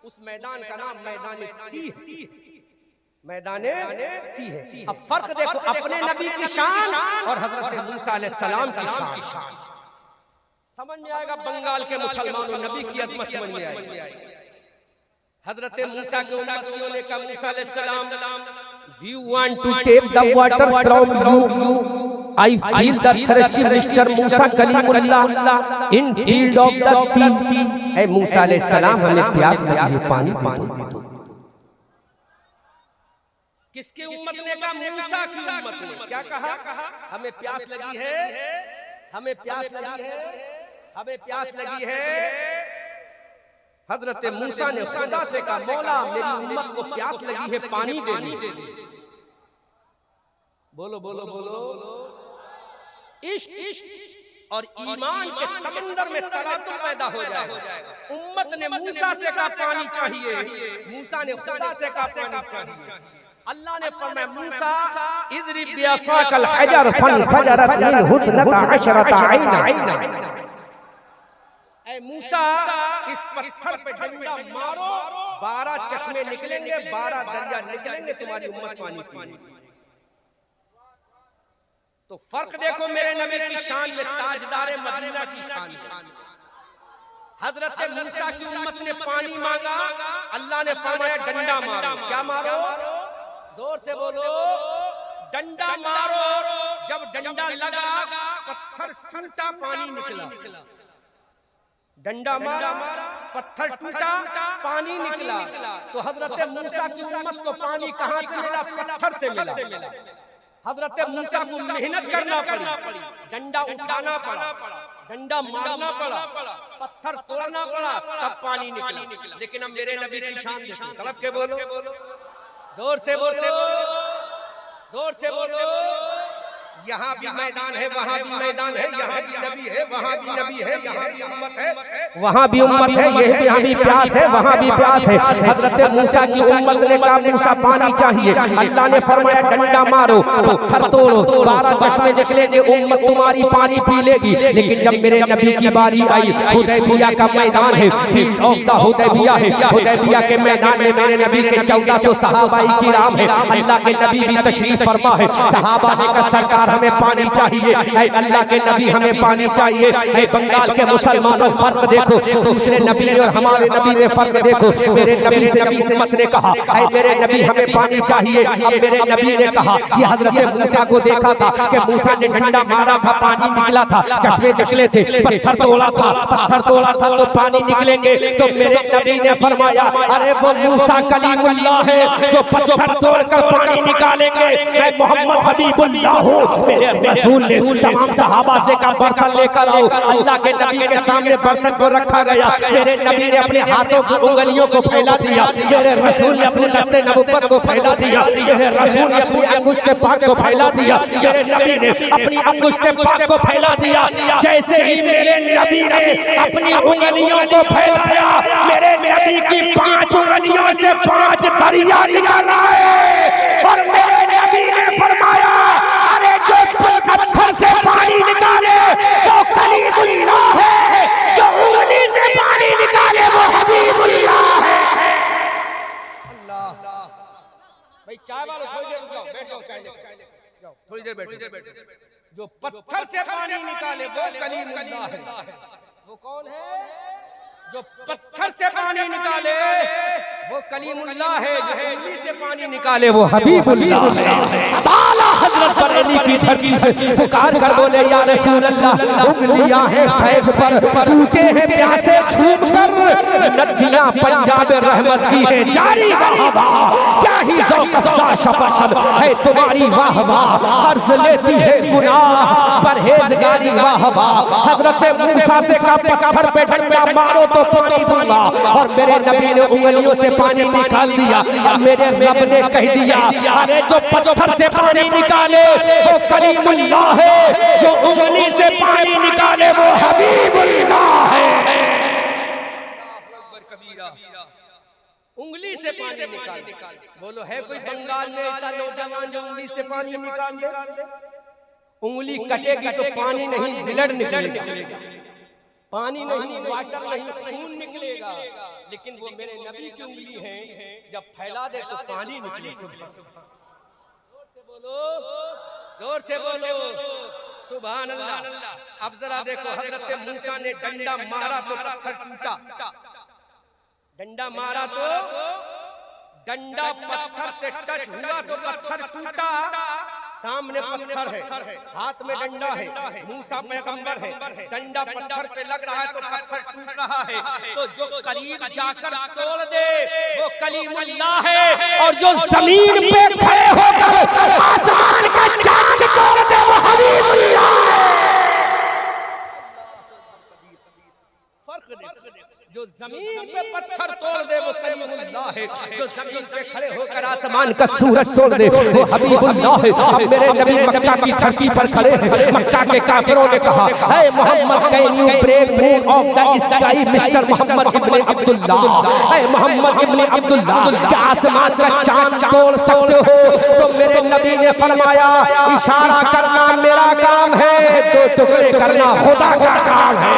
[SPEAKER 1] उस मैदान का नाम मैदान तीह, मैदान तीह है। अब फर्क देखो अपने नबी की शान और हजरत मूसा अलैहिस्सलाम की शान। समझ में आएगा बंगाल के मुसलमानों, नबी की अज़मत समझ में आएगी। हजरत मूसा के उम्मतियों ने कहा, मूसा अलैहिस्सलाम, do you want to take the water from you? I feel the thirsty Mr. Musa Kalimullah in field of the Tih। ऐ मूसा अलैहिस्सलाम, हमें प्यास लगी है, पानी दे दो। किसके उम्मत ने कहा? मूसा की उम्मत ने। क्या कहा? हमें प्यास लगी है, हमें प्यास लगी है, हमें प्यास लगी है। हजरत मूसा ने खुदा से कहा, मौला मेरी उम्मत को प्यास लगी है, पानी दे दो। बोलो बोलो बोलो। इश्क और ईमान के समंदर में तरातुम पैदा हो जाएगा। उम्मत ने मूसा से कहा पानी चाहिए, मूसा ने खुदा से कहा पानी चाहिए। अल्लाह ने फरमाया, मूसा इद्रिब बिअसाकल हजर फनफजरत मिनहु 12 ऐना। ऐ मूसा इस पत्थर पे डंडा मारो, 12 चश्मे निकलेंगे, 12 दरिया निकलेंगे, तुम्हारी उम्मत पानी पिएगी। तो फर्क देखो मेरे नबी की शान में, ताजदार मदीना की शान। हजरत मूसा की उम्मत ने पानी मांगा, अल्लाह ने फरमाया डंडा मारो। क्या मारो? जोर से बोलो, डंडा मारो। जब डंडा लगा, पत्थर टूटा, पानी निकला। डंडा मारा, पत्थर टूटा, पानी निकला। तो हजरत मूसा की उम्मत को पानी कहां से मिला? पत्थर से मिला। हजरत मूसा को मेहनत करना पड़ी, डंडा उठाना पड़ा, डंडा मारना पड़ा, पत्थर तोड़ना पड़ा, तब पानी निकला। लेकिन अब मेरे नबी की शान देखो, तलब के बोलो, जोर से बोलो, जोर से बोलो। यहाँ भी मैदान है, वहाँ भी मैदान है, यहाँ भी नबी है, वहाँ भी नबी है, यहाँ भी उम्मत है, वहाँ भी उम्मत है, यहाँ भी प्यास है, वहाँ भी प्यास है। हजरत मूसा की उम्मत ने कहा, मूसा पानी चाहिए। अल्लाह ने फरमाया डंडा मारो, पत्थर तोड़ो, 12 चश्मे निकलेंगे, उम्मत तुम्हारी पानी पी लेगी। लेकिन जब मेरे नबी की बारी आई, हुदैबिया का मैदान है, हुदैबिया है, हुदैबिया के मैदान में मेरे नबी के 1400 सहाबाए किराम है। अल्लाह के नबी भी तशरीफ फरमा है। सहाबा ने कहा, सरकार सरकार हमें पानी चाहिए, ऐ अल्लाह के नबी हमें पानी चाहिए। ऐ बंगाल के मुसलमानों फर्क देखो, दूसरे नबी और हमारे नबी ने फर्क देखो। मेरे नबी से नबी से मत ने कहा ऐ मेरे नबी हमें पानी चाहिए। अब मेरे नबी ने कहा कि हजरत मूसा को देखा था कि मूसा ने डंडा मारा था, पानी निकला था, चश्मे चले थे, पत्थर तोड़ा था तो पानी निकलेंगे। तो मेरे नबी ने फरमाया अरे वो मूसा कलीमुल्लाह है जो पत्थर तोड़कर पानी निकालेंगे। मैं मोहम्मद हबीबुल्लाह हूं। मेरे रसूल ने तमाम सहाबा से कहा बर्तन लेकर आओ। अल्लाह के नबी के सामने बर्तन को रखा गया। मेरे नबी ने अपने हाथों की उंगलियों को फैला दिया। मेरे रसूल ने अपने दस्ते नबूवत को फैला दिया। मेरे रसूल ने अपनी अंगुष्ठे पाक को फैला दिया। मेरे नबी ने अपनी अंगुष्ठे पाक को फैला दिया। जैसे ही मेरे नबी ने अपनी उंगलियों को फैलाया, मेरे नबी की 5 उंगलियों से 5 दरिया निकल आए। और मेरे नबी ने फरमाया अरे जो पत्थर से पानी निकाले वो कलीमुल्लाह है, जो उंगली से पानी निकाले वो हबीबुल्लाह है। अल्लाह भाई चाय वालों थोड़ी देर रुक जाओ, बैठ जाओ, चाय जाओ, थोड़ी देर बैठो। जो पत्थर से पानी निकाले वो कलीमुल्लाह है। वो कौन है? जो पत्थर से पानी निकाले वो कलीमुल्लाह है, जो उंगली से पानी निकाले वो हबीबुल्लाह है। ताला हजरत बरेली की धरती से पुकार कर बोले या रसूल अल्लाह, उंगलियां हैं फैज़ पर, टूटे हैं प्यासे छूट कर, नदियां पंजाब रहमत की है जारी बहावा। क्या ही ज़ौक़ शफ़क़त है तुम्हारी वाह वाह, कर्ज लेती है गुनाह परहेज़गारी वाह वाह। हजरत मूसा से कहा पत्थर पे डंडा मारो तो पानी दूंगा, और मेरे नबी ने उंगलियों से पानी निकाल दिया। मेरे रब ने कह दिया अरे जो पत्थर से पानी निकाले वो कलीमुल्लाह है, जो उंगली से पानी निकाले वो हबीबुल्लाह है। उंगली से पानी निकाल, बोलो है कोई बंगाल में ऐसा नौजवान जो उंगली से पानी निकाल दे? उंगली कटेगी तो पानी नहीं ब्लड निकलेगा, पानी नहीं वाटर नहीं खून निकलेगा। लेकिन वो मेरे नबी की उंगली है, जब फैला दे तो पानी निकले। जोर से बोलो सुभान अल्लाह। अब जरा देखो हजरत मूसा ने डंडा मारा तो पत्थर टूटा, डंडा मारा तो डंडा पत्थर से टच हुआ तो पत्थर टूटा। सामने पत्थर है, हाथ में डंडा है, मूसा पैगंबर है, डंडा पत्थर पे लग रहा है तो पत्थर टूट रहा है। तो जो करीब जाकर तोड़ दे वो कलीमुल्लाह है, और जो जमीन पे खड़े होकर आसमान का चांद तोड़ दे वो हबीबुल्लाह है। फर्क देखो, जो जमीन पे पत्थर तोड़ दे वो कलीमुल्लाह है, जो जमीन पे खड़े होकर आसमान का सूरज तोड़ दे वो हबीबुल्लाह है। अब मेरे नबी मक्का की धरती पर खड़े हैं। मक्का के काफिरों ने कहा हे Muhammad can you break break of the sky mister Muhammad ibn Abdullah, हे मोहम्मद इब्ने अब्दुल्लाह क्या आसमान का चांद तोड़ सकते हो? तो मेरे नबी ने फरमाया इशारा करना मेरा काम है, दो टुकड़े करना खुदा का काम है।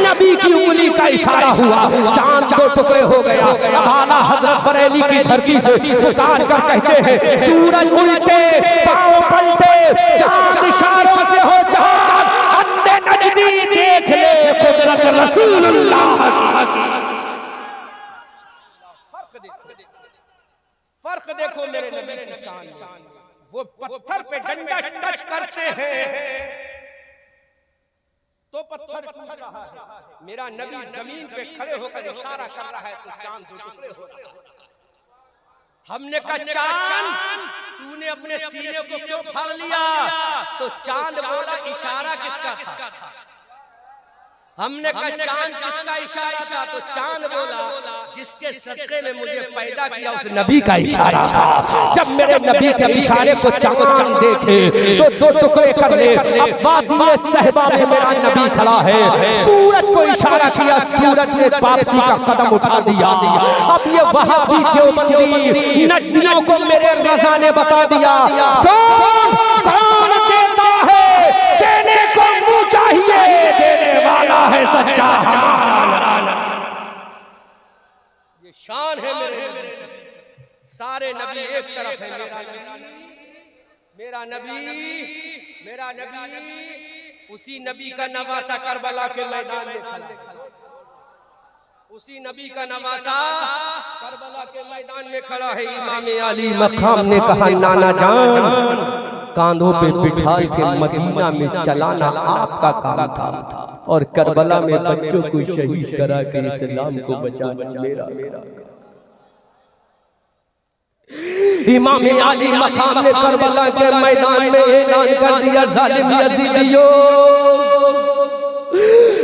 [SPEAKER 1] नबी की उंगली का इशारा हुआ, चांद 2 टुकड़े हो गया। आला हजरत बरेली की धरती से पुकार कर कहते हैं सूरज उल्टे पांव पलटे, चांद इशारों से हो जहां, अंधे नजदी देख ले कुदरत रसूलुल्लाह की। फर्क देखो मेरे नबी की शान। वो पत्थर पे डंडा टच करते हैं तो पत्थर टूट रहा है। मेरा नबी जमीन पे खड़े होकर इशारा कर रहा है तो चांद 2 टुकड़े हो रहे हैं। हमने कहा चांद तूने अपने सीने को क्यों फाड़ लिया? तो चांद बोला इशारा किसका था? हमने कहा चांद किसका इशारा था? तो चांद बोला जिसके सदके में मुझे पैदा किया उस नबी का इशारा था। जब मेरे नबी के इशारे को चांद देखे तो 2 टुकड़े कर ले। अब वादी सहबा में मेरा नबी खड़ा है, सूरज को इशारा किया, सूरज ने वापसी का कदम उठा दिया। अब ये वहाबी देवबंदी नजदियों को मेरे रज़ा ने बता दिया कौन देता है, देने को मुँह चाहिए, देने वाला है सच्चा। ये शान है मेरे सारे नबी एक तरफ है, मेरा नबी मेरा नबी उसी नबी का नवासा करबला के मैदान में खड़ा, उसी नबी का नवासा करबला के मैदान में खड़ा है। इमाम अली मकाम ने कहा नाना जान कांधों पे बिठाल के मदीना में चलाना आपका काम था और करबला में बच्चों को शहीद करा के इस्लाम को बचाना मेरा। इमाम अली मकाम ने करबला के मैदान में ऐलान कर दिया जालिम यजीदियों,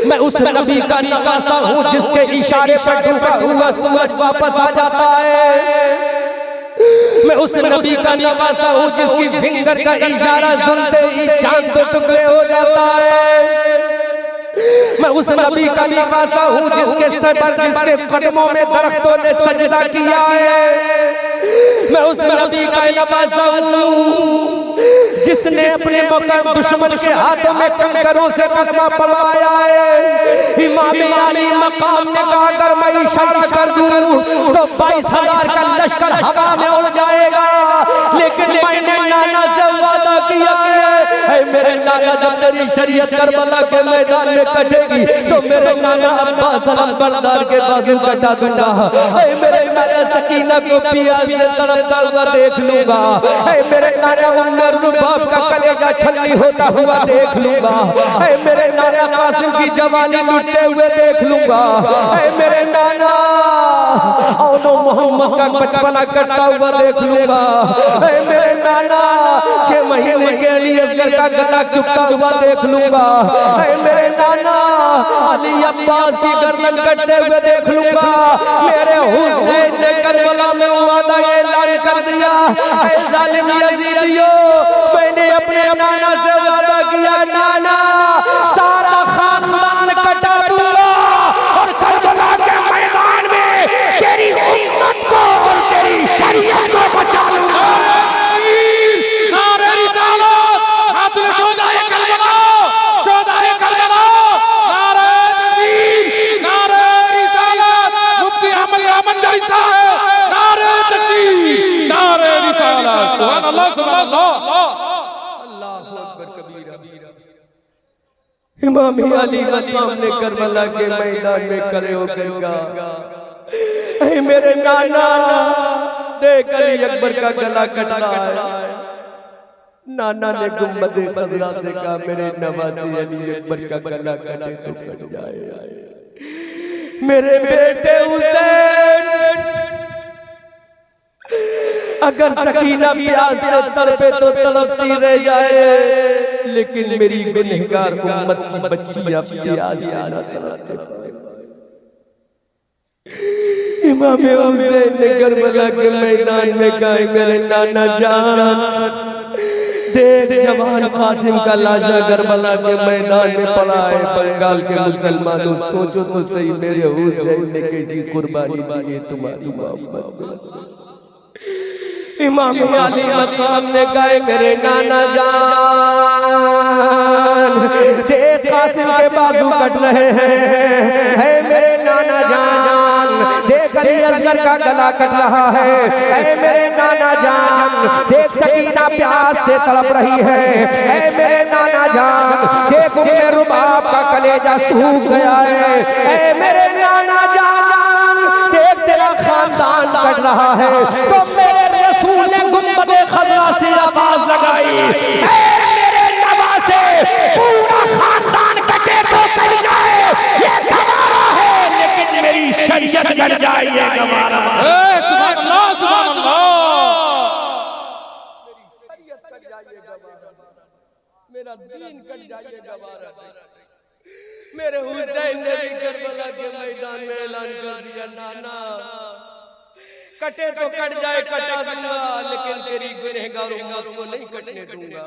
[SPEAKER 1] मैं उस नबी का नवासा हूँ जिसके इशारे पर डूबा हुआ सूरज वापस आ जाता है। मैं उस नबी का नवासा हूँ जिसकी फिंगर का इशारा सुनते ही चांद तो टुकड़े हो जाता है। मैं उस नबी का नवासा हूँ जिसके सर पर जिसके कदमों में दरख्तों ने सजदा किया है। मैं उस नबी का नवासा हूँ जिसने अपने दुश्मन के हाथों में कंकरों से कलमा पढ़वाया है। इमाम अली मकाम ने कहा अगर मैं इशारा कर दूं तो 22,000 का लश्कर हवा में उड़ जाएगा, लेकिन मैंने नाना से वादा किया है मेरे नाना जब तेरी शरीयत करबला के मैदान में कटेगी तो मेरे नाना अब्बास अलमबरदार के बाजू कटा दूंगा। मेरे नाना सकीना को पिया भी तरफ देख लूंगा। मेरे नाना उमर बाप का कलेजा छल्ली होता हुआ देख लूंगा। मेरे नाना कासिम की जवानी लुटते हुए देख लूंगा। मेरे नाना और मोहम्मद का बचपना कटता हुआ देख लूंगा। मेरे नाना 6 महीने के लिए असगर का गला चुपता हुआ देख लूंगा। मेरे नाना अली अब्बास की गर्दन कटते हुए देख लूंगा। मेरे हुसैन ने करबला में वादा ऐलान कर दिया ऐ जालिम यजीदियों, मैंने अपने नाना से वादा किया नाना सारा खानदान कटा दूंगा और करबला के मैदान में तेरी उम्मत को और तेरी शरीयत को बचा लूंगा।
[SPEAKER 2] नारे रिसालत, हाथ में शोदाए करबला, शोदाए करबला, नारे तकबीर, नारे रिसालत, मुफ्ती अहमद रहमान जारी साहब, नारे तकबीर, नारे रिसालत, सुभान अल्लाह सुभान अल्लाह,
[SPEAKER 1] अल्लाहु अकबर कबीरा। इमाम अली मकाम ने करबला के मैदान में खड़े होकर कहा मेरे नाना देख अली अकबर का गला कट रहा है। नाना ने गुम्बद खजरा से कहा मेरे नवासे अली अकबर का गला कटे तो कट जाए। मेरे बेटे हुसैन अगर सकीना प्यास से तड़पे तो तड़पती रह जाए, लेकिन मेरी गुनहगार उम्मत की बच्चियां प्यास से न तड़पते। इमाम हुसैन ने करबला के मैदान में कहा मेरे नाना जान देख जवान कासिम का लाशा करबला के मैदान में पड़ा है। बंगाल के मुसलमानों सोचो तो सही मेरे हुसैन ने कैसी कुर्बानी दी है तुम्हारी मोहब्बत में। इमाम अली मकाम ने कहा मेरे नाना जान देख कासिम के बाजू कट रहे हैं। मेरे नाना जान देख अली असगर का गला कट रहा है। मेरे नाना जान देख सकीना प्यास से तड़प रही है। मेरे नाना जान देख उम्मे रुबाब का कलेजा सूख गया है। मेरे नाना जान देख तेरा खानदान कट रहा है। तो मेरे रसूल ने गुम्बदे खजरा से आवाज लगाई मेरे नवासे पूरा खानदान कटे तो कट जाए ये गवारा है, लेकिन मेरी शरीयत कट जाए ये गवारा।
[SPEAKER 2] सुभान अल्लाह सुभान अल्लाह,
[SPEAKER 1] मेरी शरीयत कट जाए ये गवारा, मेरा दीन कट जाए ये गवारा। मेरे हुसैन ने भी करबला के मैदान में ऐलान कर दिया नाना कटे तो कट जाए कटा दूंगा, लेकिन तेरी गुनहगार उम्मत को नहीं कटने दूंगा।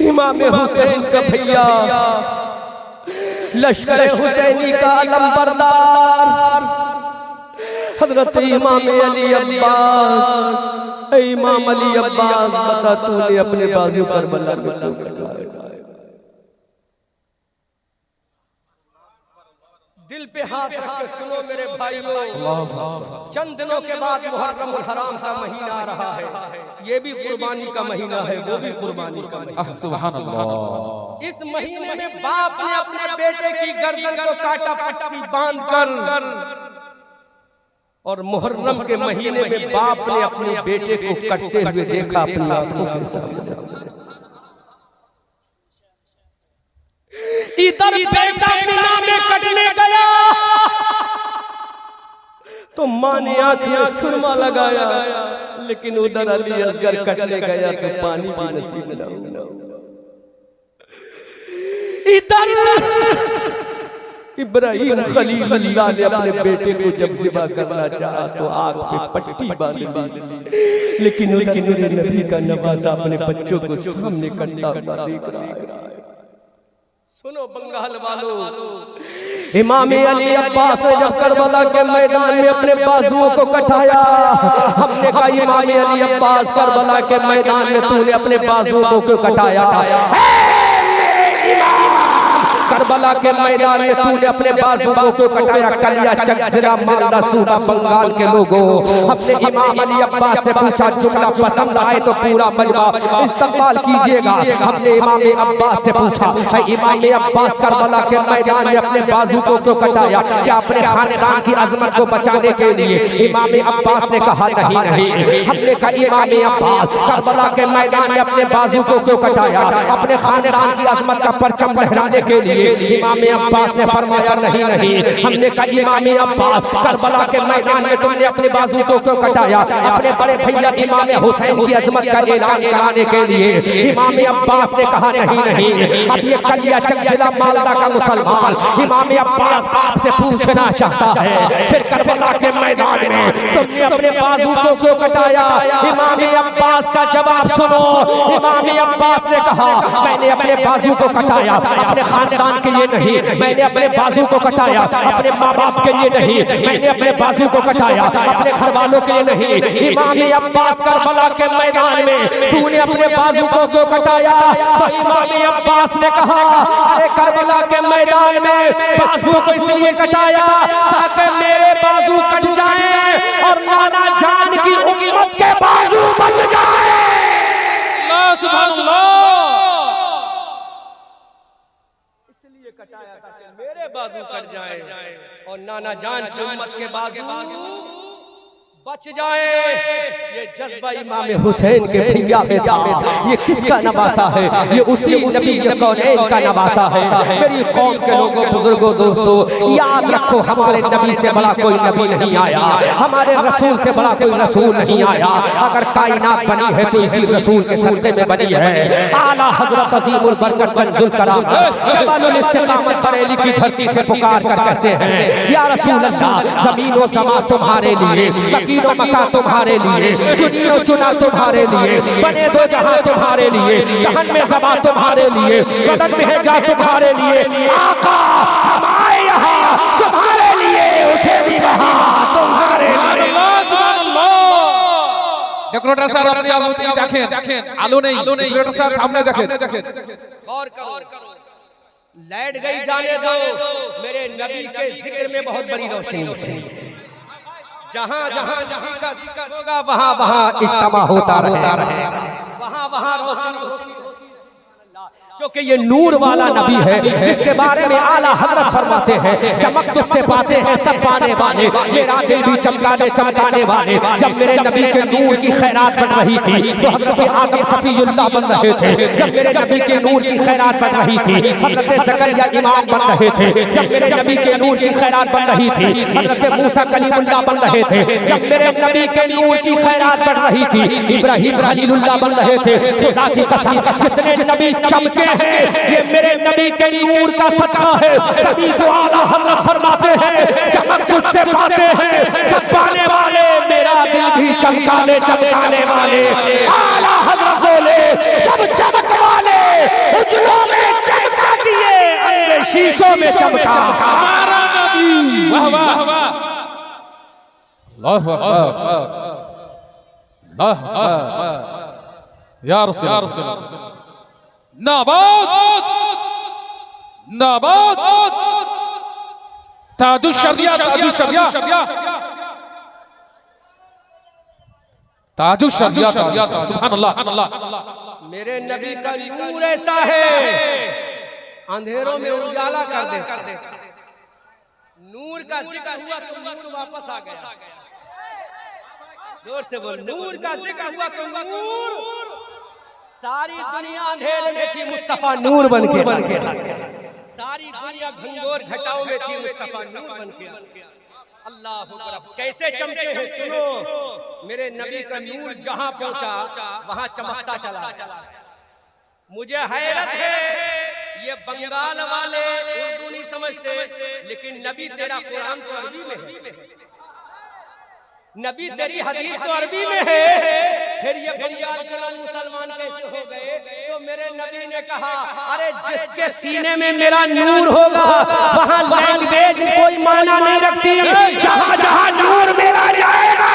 [SPEAKER 1] इमाम हुसैन का भैया लश्कर हुसैनी का अलमबरदार हजरत इमाम अली अब्बास। इमाम अली अब्बास बता तूने अपने बाजू करबला में क्यों कटाया? दिल पे हाथ रख के सुनो मेरे भाइयों, चंद दिनों के बाद मुहर्रम हराम का महीना आ रहा है। ये भी कुर्बानी का महीना है, वो भी कुर्बानी का महीना। सुभान अल्लाह। इस महीने में बाप ने अपने बेटे की गर्दन को काटा पट्टी बांध कर, और मुहर्रम के महीने में बाप ने अपने बेटे को कटते हुए देखा अपनी आंखों के सामने। इधर बेटा मिना में कटने गया तो माँ ने आंख में सुरमा लगाया, लेकिन उधर अली असगर कटने गया तो पानी भी नसीब न हुआ। इधर इब्राहिम खलीलुल्लाह ने अपने बेटे को जब ज़िबा करना चाहा तो आग पे पट्टी बांध दी, लेकिन उधर नबी का नवासा अपने बच्चों को सामने कटता हुआ देख रहा है। सुनो बंगाल वालों, इमाम अली अब्बास ने जब करबला के मैदान में अपने बाजुओं को कटाया, हमने कहा इमाम अली अब्बास करबला के मैदान में तूने अपने बाजुओं को कटाया, करबला के मैदान में तूने अपने बाजुओं को कटाया। कलिया चकजरा मालदा सूबा बंगाल के लोगों, अपने इमाम अली अब्बास से पूछा जुमला पसंद आए तो पूरा मजमा इस्तकबाल कीजिएगा। हमने इमाम अब्बास से पूछा, इमाम अब्बास करबला के मैदान में अपने बाजुओं को कटाया, क्या अपने खानदान की अजमत को बचाने के लिए? इमाम अब्बास ने कहा नहीं। हमने कहा इमाम अब्बास करबला के मैदान में अपने बाजुओं को कटाया अपने खानदान की अजमत का परचम लहराने के लिए। इमाम अब्बास ने फरमाया नहीं। हमने कहा इमाम अब्बास करबला के मैदान में तुमने अपने बाजुओं को कटाया अपने बड़े भैया इमाम हुसैन की अजमत का ऐलान कराने के लिए। इमाम अब्बास ने कहा नहीं। अब ये कलिया चकजिला मालदा का मुसलमान इमाम अब्बास आपसे पूछना चाहता है, फिर करबला के मैदान में तुमने अपने बाजुओं को कटाया, इमाम अब्बास का जवाब सुनो। इमाम अब्बास ने कहा मैंने अपने बाजू को कटाया अपने खानदान के लिए नहीं, मैंने अपने बाजू को कटाया अपने माँ बाप के लिए नहीं, मैंने अपने बाजू को कटाया अपने घर वालों के लिए नहीं। इमाम अब्बास करबला के मैदान में तूने अपने बाजू को कटाया तो इमाम अब्बास ने कहा अरे करबला के मैदान में बाजू को इसलिए कटाया ताकि मेरे बाजू कट जाए और नाना जान की उम्मत के बाजू बच जाए। अल्लाह सुभान अल्लाह। कटाया ताकि मेरे बाजू कट जाए और नाना जान की उम्मत के बाजू बच जाए। ये जज्बा इमाम हुसैन के भैया में था। ये किसका नवासा है? ये उसी नबी कौनैन का नवासा है। मेरी कौम के लोगों, बुजुर्गों, दोस्तों, याद रखो हमारे नबी से बड़ा कोई नबी नहीं आया, हमारे रसूल से बड़ा कोई रसूल नहीं आया। अगर कायनात बनी है तो इसी रसूल के सदक़े में बनी है। आला हज़रत अज़ीमुल बरकत मंजुल कराम जबालुल इस्तिक़ामत बरेली की धरती से पुकार कर कहते हैं या रसूल अल्लाह, ज़मीन व समा तुम्हारे लिए, मकीनो मका तुम्हारे लिए, चुनियो चुना तुम्हारे लिए, बने दो जहां तुम्हारे लिए, जहन में ज़बा तुम्हारे लिए, बदन में है जा तुम्हारे लिए। आका हम आए यहाँ तुम्हारे लिए, उठे भी वहाँ तुम्हारे लिए।
[SPEAKER 2] डेकोरेटर साहब अपने आप देखें, आलो नहीं, डेकोरेटर साहब सामने देखें।
[SPEAKER 1] गौर करो, लाइट गई जाने दो। मेरे नबी के जिक्र में बहुत बड़ी रोशनी, जहाँ का जिक्र होगा वहाँ इज्तिमा होता रहेगा, वहाँ रोशनी। क्योंकि ये नूर वाला नबी है जिसके बारे में आला हज़रत फरमाते हैं चमक तुझसे पाते हैं सब पाने वाले, मेरा दिल भी चमकाने वाले। जब मेरे नबी के नूर की खैरात बन रही थी तो हज़रत आदम सफ़ीउल्लाह बन रहे थे। जब मेरे नबी के नूर की खैरात बन रही थी हज़रत ज़करिया इमाम बन रहे थे। जब मेरे नबी के नूर की खैरात बन रही थी हज़रत मूसा कलीमुल्लाह बन रहे थे। जब मेरे नबी के नूर की खैरात बन रही थी इब्राहीम खलीलुल्लाह बन रहे थे। खुदा की कसम जितने नबी चमके ये मेरे नबी के नूर का सदका है। नबी तो आला हज़रत फरमाते हैं चमक तुझसे पाते हैं सब पाने वाले, मेरा दिल भी चमकाने वाले। आला हज़रत बोले सब चमक वाले, उजलों में चमका दिए, अंदर शीशों में चमका हमारा नबी।
[SPEAKER 2] वाह वाह वाह, अल्लाहु अकबर, अल्लाह अकबर। या रसूल नाबाद नाबाद ताजुश शरिया ताजुश शरिया ताजुश शरिया सुभान अल्लाह।
[SPEAKER 1] मेरे नबी का नूर ऐसा है अंधेरों में उजाला कर देता। नूर का जिक्र हुआ तो वापस आ गया। जोर से बोल, नूर का जिक्र हुआ तो नूर, सारी दुनिया अंधेरे में थी, मुस्तफा नूर बन के सारी दुनिया घंघोर घटाओं में थी, मुस्तफा नूर बन के अल्लाह अकबर। कैसे चमके हैं सुनो, मेरे नबी का नूर जहां पहुंचा वहां चमकता चला। मुझे हैरत है ये बंगाल वाले उर्दू नहीं समझते, लेकिन नबी तेरा कुरान तो अरबी में है, नबी तेरी हदीस तो अरबी में है, फिर ये बंगाल के लोग मुसलमान कैसे हो गए? तो मेरे नबी ने कहा अरे जिसके सीने में मेरा नूर होगा वहाँ लैंग्वेज कोई मायना नहीं रखती, जहाँ जहाँ नूर मेरा जाएगा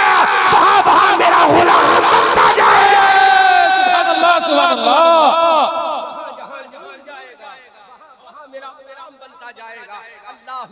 [SPEAKER 1] वहाँ वहाँ मेरा गुलाम बनता जाएगा।
[SPEAKER 2] सुभान अल्लाह सुभान अल्लाह।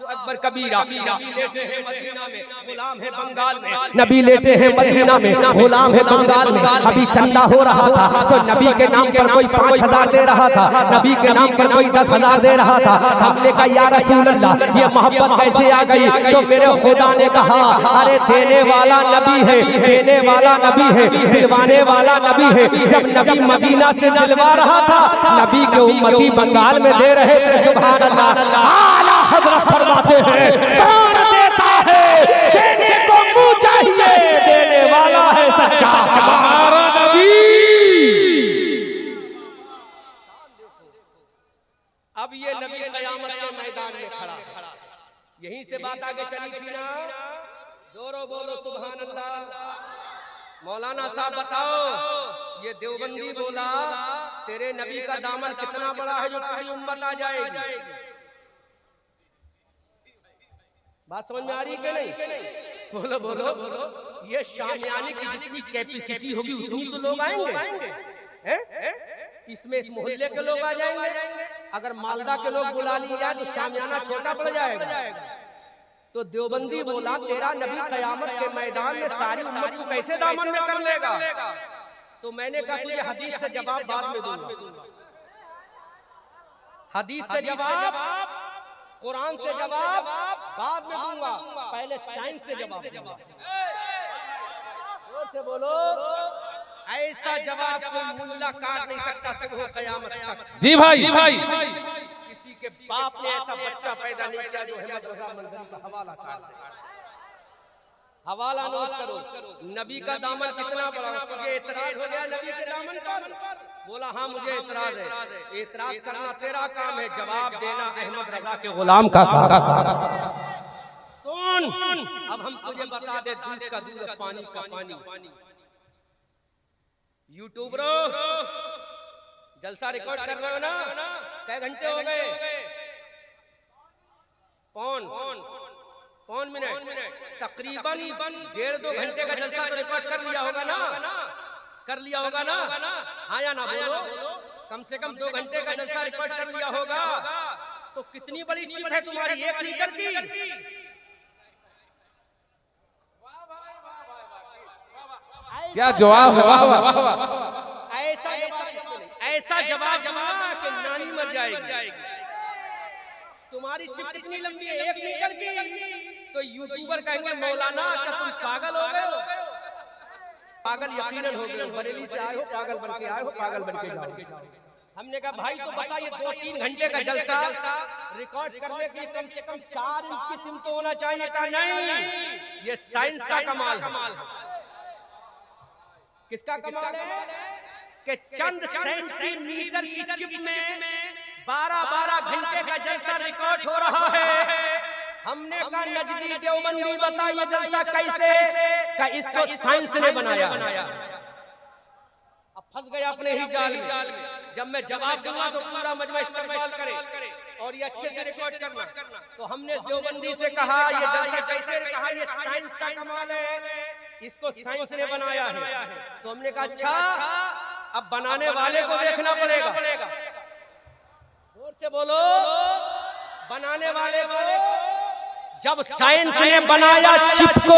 [SPEAKER 1] अकबर कबीरा। नबी लेते हैं मदीना में, गुलाम है बंगाल में। नबी लेते हैं मदीना में, गुलाम है बंगाल में। अभी चंदा हो रहा था तो नबी के नाम पर कोई 5000 दे रहा था, नबी के नाम पर कोई 10,000 दे रहा था। हमने कहा या रसूल अल्लाह ये मोहब्बत कैसे आ गई? तो मेरे खुदा ने कहा अरे देने वाला नबी है, देने वाला नबी है, दिलवाने वाला नबी है। जब नबी मदीना से दिलवा रहा था, नबी के उम्मती बंगाल में दे रहे थे। सुभान अल्लाह। आला हज़रत फरमाते हैं कौन देता है देने को मुँह चाहिए, देने वाला है सच्चा
[SPEAKER 2] हमारा नबी।
[SPEAKER 1] अब ये नबी क़यामत के मैदान में खड़ा, यहीं से बात आगे चली थी ना। जोरो बोलो सुभान अल्लाह। मौलाना साहब बताओ, ये देवबंदी बोला तेरे नबी का दामन कितना बड़ा है जो पूरी उम्र ला जाएगी। बात समझ में आ रही कि नहीं? बोलो बोलो बोलो। ये शामियाने की जितनी कैपेसिटी होगी उतनी तो लोग आएंगे, इसमें इस मोहल्ले के लोग आ जाएंगे। अगर मालदा के लोग बुला लिया तो शामियाना छोटा पड़ जाएगा। तो देवबंदी बोला तेरा नबी क़यामत के मैदान में सारी उम्मत को कैसे दामन में कर लेगा? तो मैंने कहा तुझे हदीस से जवाब बाद में दूंगा, हदीस से जवाब, कुरान से जवाब बाद में दूंगा, पहले साइंस से जवाब दूंगा। जोर से बोलो, ऐसा जवाब कोई मुल्ला काट नहीं सकता सुबह क़यामत तक।
[SPEAKER 2] जी भाई।
[SPEAKER 1] किसी के बाप ने ऐसा बच्चा पैदा नहीं किया जो अहमद रज़ा मंजरी का हवाला काट दे। हवाला नोट करो, नबी का दामन कितना बड़ा। तुझे एतराज हो गया नबी के दामन पर? बोला हाँ मुझे एतराज है। एतराज करना तेरा काम है, जवाब देना अहमद रज़ा के गुलाम का काम। सुन अब हम तुझे बता दे, दूध का दूध पानी का पानी। यूट्यूबरों जलसा रिकॉर्ड कर रहे हो ना? कै घंटे हो गए? पौन मिनट, तकरीबन 1.5-2 घंटे का जलसा तो रिकॉर्ड कर लिया होगा ना? कर लिया होगा ना? हाँ या ना बोलो? कम से कम 2 घंटे का जलसा रिकॉर्ड कर लिया होगा। तो कितनी बड़ी चीज है तुम्हारी 1 लीटर की।
[SPEAKER 2] क्या जवाब
[SPEAKER 1] ऐसा जवाब कि नानी मर जाएगी। तुम्हारी चिप कितनी लंबी है? 1 लीटर की। तो यूट्यूबर कहेंगे मौलाना क्या तुम पागल हो गए हो? पागल यकीनन हो गए, बरेली से आए हो, पागल बन के आए हो, पागल बन के जाओ। हमने कहा भाई तो बताइए 2-3 घंटे का जलसा रिकॉर्ड करने के लिए कम से कम 4 इंच की सिम तो होना चाहिए। का नहीं, ये साइंस का कमाल है। किसका कमाल है कि चंद सेंटीमीटर की चिप में 12-12 घंटे का जलसा रिकॉर्ड हो रहा है। हमने कहा नजदी देवबंदी बताइए जलसा कैसे? का इसको साइंस ने बनाया। अब फंस गया अपने ही जाल में। जब मैं जवाब दूंगा तो पूरा मजमा इस्तेमाल करे और ये अच्छे से रिकॉर्ड करना। तो हमने देवबंदी से कहा ये जलसा कैसे? कहा ये साइंस का कमाल है, इसको साइंस ने बनाया है। तो हमने कहा अच्छा अब बनाने वाले को देखना पड़ेगा। जोर से बोलो, बनाने वाले को जब साइंस ने बनाया चिप को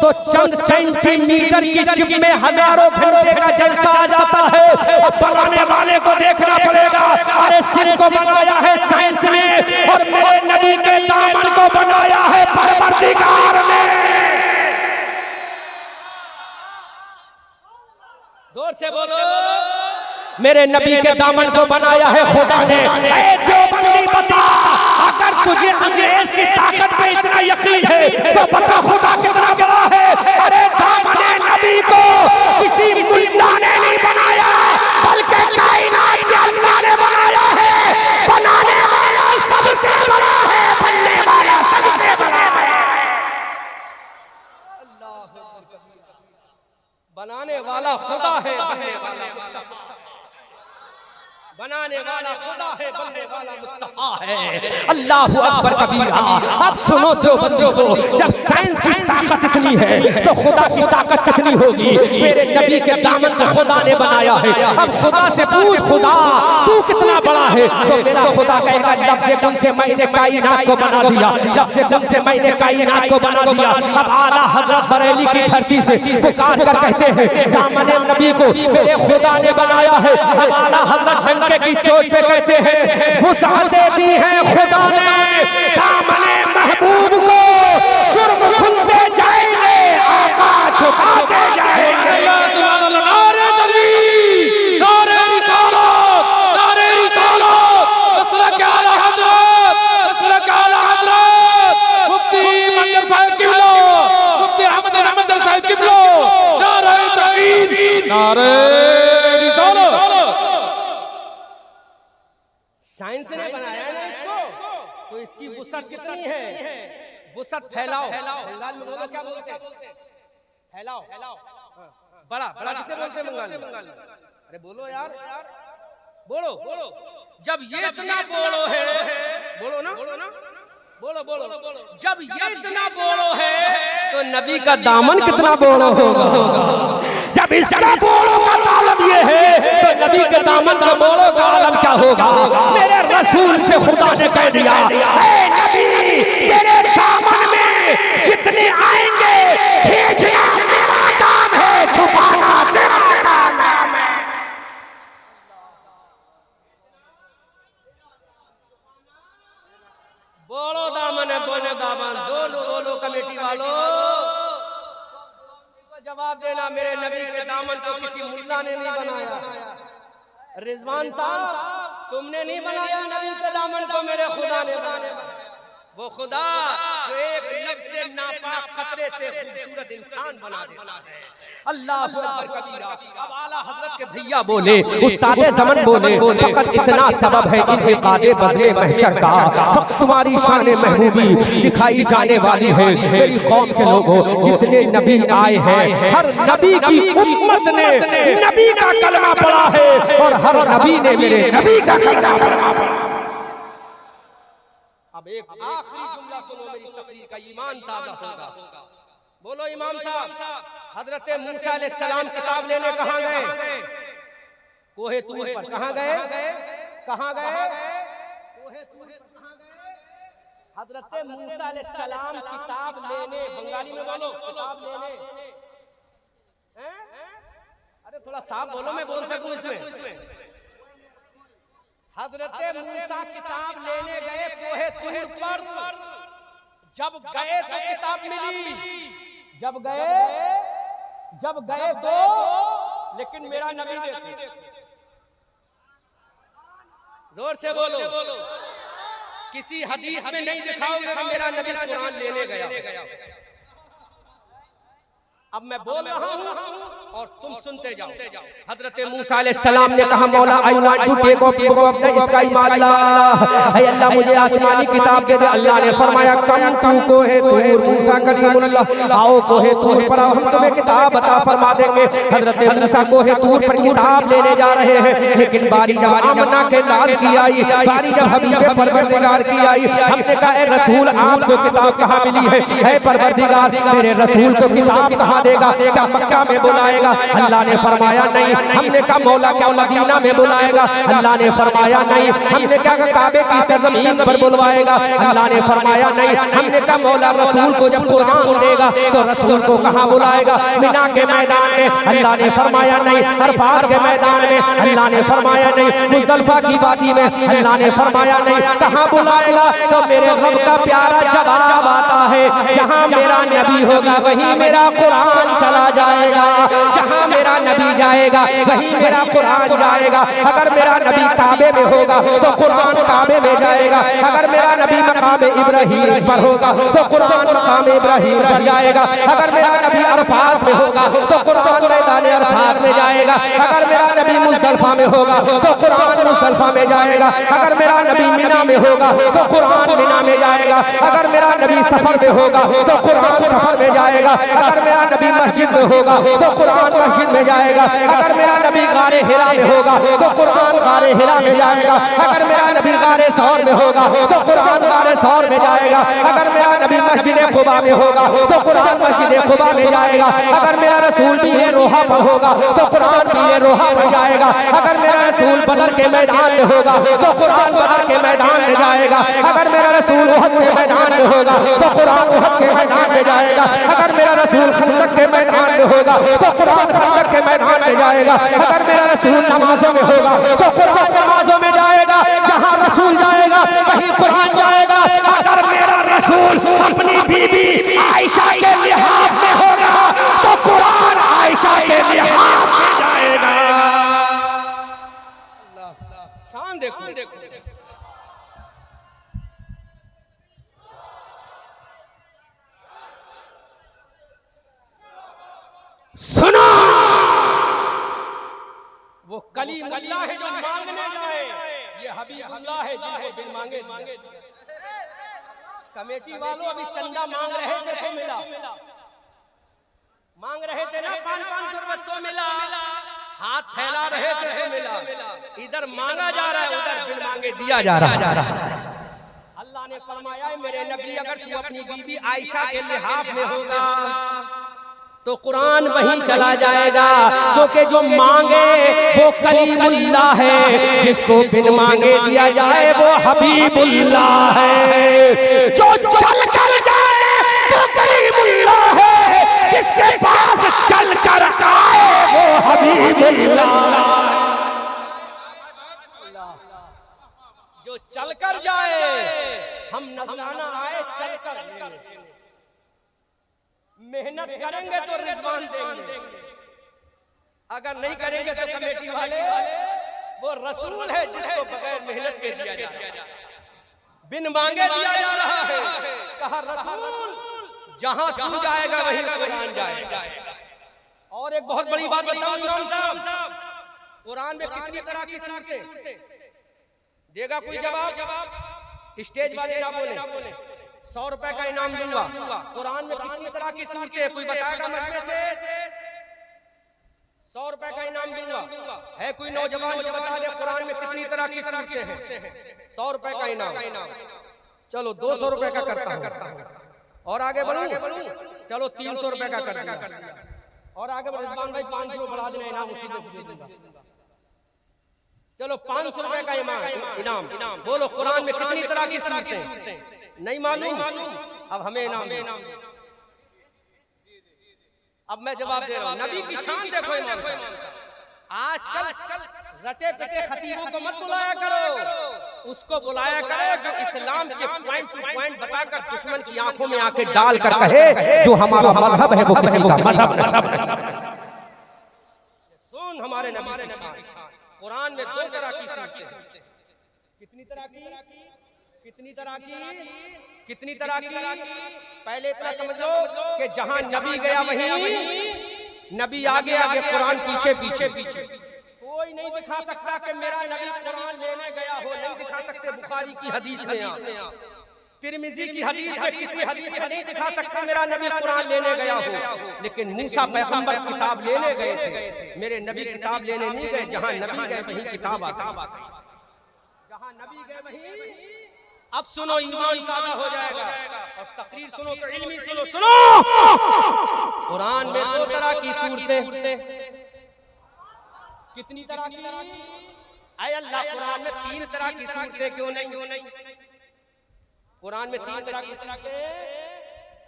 [SPEAKER 1] तो चंद सेंटीमीटर की चिप में हजारों घंटे का जलसा आ जाता है। अब बनाने वाले को देखना पड़ेगा, अरे सिर को बनाया है साइंस ने और मेरे नबी के दामन को बनाया है परवरदिगार ने। जोर से बोलो, मेरे नबी के दामन को बनाया है खुदा ने। जो बंदी बता, अगर तुझे इसकी ताकत पे इतना यकीन है तो बता खुदा कितना बड़ा है। अरे दामन नबी को किसी मुल्ला ने नहीं बनाया, बल्कि कायनात के अल्लाह ने बनाया है। बनाने वाला सबसे बड़ा है, बनने वाला सबसे बड़ा है। बनाने वाला खुदा है, बनाने वाला खुदा है, बनने वाला मुस्तफा है। अल्लाह अकबर कबीरा। अब सुनो जो बंदों को, जब साइंस की ताकत इतनी है तो खुदा की ताकत कितनी होगी। मेरे नबी के दामन को खुदा ने बनाया है। अब खुदा से पूछ, खुदा तू कितना बड़ा है, तो मेरा खुदा कहेगा लफ्ज़े कुन से मैंने कायनात को बना दिया, लफ्ज़े कुन से मैंने कायनात को बना दिया। अब आला हज़रत बरेली की धरती से पुकार कर कहते हैं दामन नबी को मेरे खुदा ने बनाया है। अब आला हज़रत की चोट पे कहते हैं वुसअतें दी है खुदा ने दामने महबूब को, जुर्म खुलते जाएंगे आका झुकाते जाएंगे।
[SPEAKER 2] नारे तकबीर, नारे रिसालत, नारे रिसालत, मसलक आला हज़रत, मसलक आला हज़रत मुफ्ती मंजर साहिब किबला, मुफ्ती अहमद साहिब किबला। नारे तकबीर, नारे रिसालत।
[SPEAKER 1] साइंस ने बनाया ना इसको, तो इसकी वुसअत कितनी है। वुसअत फैलाओ, बंगाल में बोलो क्या बोलते हैं, फैलाओ, बड़ा बड़ा किसे बोलते हैं बंगाल में। अरे बोलो यार, बोलो बोलो। जब ये इतना बोलो है, बोलो ना, बोलो बोलो। जब ये इतना बोलो है तो नबी का दामन कितना बोलो होगा। जब इसका बोलो का आलम ये है तो नबी के दामन का बोलो का आलम क्या होगा। मेरे रसूल से खुदा ने कह दिया, ऐ नबी तेरे दामन में जितने आएंगे खींचना मेरा काम है, छुपाना तेरा काम है। बोलो दामन है, बोलो दामन, जोर बोलो कमेटी वालों, जवाब देना। मेरे नबी के दामन को किसी मुल्ला ने नहीं बनाया। रिजवान साहब तुमने नहीं बनाया नबी के दामन को, मेरे खुदा ने बनाया। वो खुदा जो एक लफ्ज़ से नापाक कतरे से खूबसूरत इंसान बना देता है। अल्लाह अकबर कबीरा। अब आला हज़रत के भैया बोले, उस्ताद ज़मन बोले, फकत इतना सबब है इन्हिकादे बज़्र महशर का, फकत तुम्हारी शान महबूबी दिखाई जाने वाली है। मेरी कौम के लोगों, जितने नबी आए हैं हर नबी की उम्मत ने नबी का कलमा पढ़ा है और हर नबी ने मेरे नबी का कलमा पढ़ा। अब एक आखिरी जुमला सुनो मेरी तकरीर का, ईमान ताज़ा होगा। बोलो इमाम साहब, हजरत मूसा अलैहिस्सलाम किताब लेने कहाँ गए, कोहे तूर पर। कहाँ गए, कहाँ गए, कोहे तूर पर कहाँ गए। हजरत मूसा अलैहिस्सलाम किताब लेने, बंगाली में बोलो किताब लेने। अरे थोड़ा साफ बोलो, मैं बोल सकूं इसमें। हजरत मूसा किताब लेने गए कोहे तूर पर। जब गए तो किताब मिली, जब गए तो, लेकिन मेरा नबी देखो, जोर से बोलो। किसी हदीस में नहीं दिखाओगे कि मेरा नबी कुरान लेने गया। अब मैं बोल रहा हूँ और तुम सुनते जाओ। हजरत मूसा अलैहिस्सलाम ने कहा, मौला I want to take up book of the sky Allah, ऐ अल्लाह मुझे आसमानी किताब दे दे। अल्लाह ने फरमाया कम तू कोहे तूर, मूसा कलीमुल्लाह आओ कोहे तूर पर, हम तुम्हें किताब बता फरमा देंगे। हजरत मूसा कोहे तूर पर किताब लेने जा रहे हैं, लेकिन बारी जब आमना के लाल की आई, बारी जब हबीब परवरदिगार की आई, हमने कहा ए रसूल आपको किताब कहाँ मिली है, ए परवरदिगार मेरे रसूल को किताब कहाँ देगा, क्या मक्का में बुलाएगा? अल्लाह ने फरमाया नहीं। हमने कहा मौला क्या मदीना में बुलाएगा? अल्लाह ने फरमाया नहीं। हमने क्या काबे की सरजमीन पर बुलवाएगा? अल्लाह ने फरमाया नहीं। हमने कहा मौला रसूल को जब कुरान देगा तो रसूल को कहाँ बुलाएगा? मिना के मैदान में? अल्लाह ने फरमाया नहीं। अरफात के मैदान में? अल्लाह ने फरमाया नहीं। मुज़दलिफा की वादी में? अल्लाह ने फरमाया नहीं। कहाँ बुलाएगा? तो मेरे रब का प्यारा जवाब आता है, जहाँ मेरा नबी होगा वहीं मेरा कुरान चला जाएगा। जहाँ मेरा नबी जाएगा वहीं मेरा कुरान जाएगा। अगर मेरा नबी काबे में होगा तो कुरान काबे में जाएगा। अगर मेरा नबी मकाम इब्राहीम पर होगा तो कुरान मकाम इब्राहीम पर जाएगा। अगर मेरा नबी अरफात में होगा तो कुरान मैदान अरफात में जाएगा। अगर मेरा नबी मुज़दलिफा में होगा तो कुरान मुज़दलिफा में जाएगा। अगर मेरा नबी मिना में होगा तो कुरान मिना में जाएगा। अगर मेरा नबी सफर में होगा तो कुरान सफर में जाएगा। अगर मेरा नबी मस्जिद में होगा तो कुरान मस्जिद में जाएगा। अगर मेरा नबी गारे हिरा में होगा तो कुरान गारे हिरा में जाएगा। अगर मेरा नबी गारे सौर में होगा तो कुरान गारे सौर में जाएगा। अगर मेरा नबी मस्जिद खुबा में होगा तो कुरान मस्जिद खुबा में जाएगा। अगर मेरा रसूल बीर रोहा पर होगा तो कुरान बीर रोहा पर जाएगा। अगर मेरा रसूल बदर के मैदान में होगा तो कुरान बदर के मैदान में जाएगा। अगर मेरा रसूल उहद के मैदान में होगा तो कुरान उहद के मैदान में जाएगा। अगर मेरा रसूल खंदक के मैदान में होगा तो कुरान खंदक के मैदान में जाएगा। अगर मेरा रसूल नमाजों में होगा तो कुरान नमाजों में जाएगा। जहाँ रसूल जाएगा वहीं कुरान जाएगा। अगर मेरा रसूल अपनी बीबी आयशा के लिहाज में होगा तो कुरान आयशा के लिहाज में जाएगा। शान देखो, सुनो, वो कलीमुल्लाह है जो मांगने जाए, ये हबीबुल्लाह है जिनको बिन मांगे मांगे। कमेटी वालों अभी चंदा मांग रहे थे तो मिला, मांग रहे थे ना 500 बच्चों मिला, हाथ फैला रहे थे तो मिला। इधर मांगा जा रहा है, उधर बिन मांगे दिया जा रहा है। अल्लाह ने फरमाया मेरे नबी अगर तू अपनी बीबी आयशा के लिहाज में होगा तो कुरान वहीं चला जाएगा, क्योंकि जो मांगे वो कलीमुल्लाह है, जिसको बिन मांगे दिया जाए वो हबीबुल्लाह है। जो चल कर जाए वो कलीमुल्लाह है, जिसके पास चल कर आए वो हबीबुल्लाह। जो चल कर जाए, हम नजराना आए चल कर मेहनत करेंगे तो रिजवान देंगे, अगर नहीं करेंगे तो कमेटी वाले वो रसूल है जिसको बगैर मेहनत के दिया जाए, बिन मांगे दिया जा रहा है। कहा रसूल जहां तू जाएगा वहीं कुरान जाएगा। और एक बहुत बड़ी बात बताऊं इमाम साहब, कुरान में कितनी तरह की सूरतें देगा कोई जवाब? स्टेज वाले ना बोले 100 रुपए का इनाम दूंगा। कुरान में कितनी तरह की सूरतें कोई बताएगा? मजमे से 100 रुपए का इनाम दूंगा। है कोई नौजवान जो बता दे कुरान में कितनी तरह की सूरतें हैं? 100 रुपए का इनाम। चलो 200 रुपए का करता हूँ। और आगे बढ़ूं? चलो 300 रुपए का कर दिया। और आगे बढ़ रिजवान भाई 500 बढ़ा देना इनाम, उसी दूंगा। चलो 500 रुपए का इनाम। बोलो कुरान में कितनी तरह की सूरतें? नहीं मालूम? अब हमें इनाम। अब मैं जवाब दे रहा हूँ। नबी की शान देखो इमाम साहब। आजकल रटे पिटे खतीबों को मत बुलाया करो, उसको बुलाया करो जो इस्लाम के पॉइंट टू पॉइंट बताकर दुश्मन की आंखों में आंखें डाल कर कहे जो हमारा मजहब है वो किसी का मजहब। सुन हमारे नबी की शान। कुरान में 2 तरह की सूरतें। कितनी तरह की? कितनी तरह की? पहले इतना समझ लो कि जहां नबी गया वहीं नबी आगे आगे, कुरान पीछे पीछे। कोई नहीं दिखा सकता कि मेरा नबी कुरान लेने गया हो, नहीं दिखा सकते। बुखारी की हदीस में, तिरमिजी की हदीस में, किसी हदीस में नहीं दिखा सकता मेरा नबी कुरान लेने गया हो। लेकिन मूसा पैगंबर किताब लेने गए थे, मेरे नबी किताब लेने नहीं गए। जहां नबी गए वहीं किताब आता। जहां नबी गए वहीं अब सुनो, ईमान ताजा हो जाएगा। और तकरीर सुनो तो इल्मी सुनो। सुनो, कुरान में दो तरह की सूरतें, कितनी तरह की? आय अल्लाह, कुरान में तीन तरह की सूरतें क्यों नहीं? कुरान में तीन तरह की सूरतें।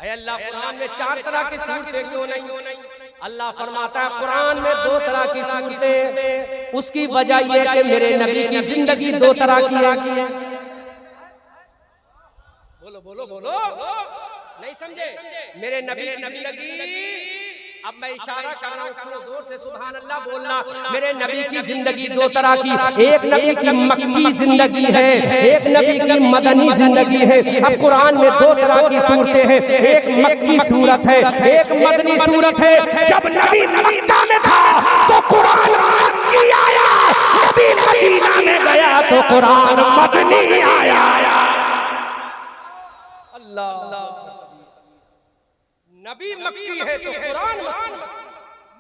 [SPEAKER 1] आय अल्लाह, कुरान में चार तरह की सूरतें क्यों नहीं? अल्लाह फरमाता है कुरान में दो तरह की सूरतें। उसकी वजह यह है कि मेरे नबी की जिंदगी दो तरह की है। बोलो बोलो बोलो, नहीं समझे? मेरे नबी की जिंदगी, अब मैं इशारा कर रहा हूँ, जोर से सुभान अल्लाह बोलना। मेरे नबी की जिंदगी दो तरह की, एक नबी की मक्की जिंदगी है, एक नबी की मदनी जिंदगी है। अब कुरान में दो तरह की सूरतें हैं, एक मक्की सूरत है, एक मदनी सूरत है। जब नबी मक्का में था तो कुरान मक्की आया, नबी मदीना में गया तो कुरान मदनी आया। नबी मक्की है तो कुरान,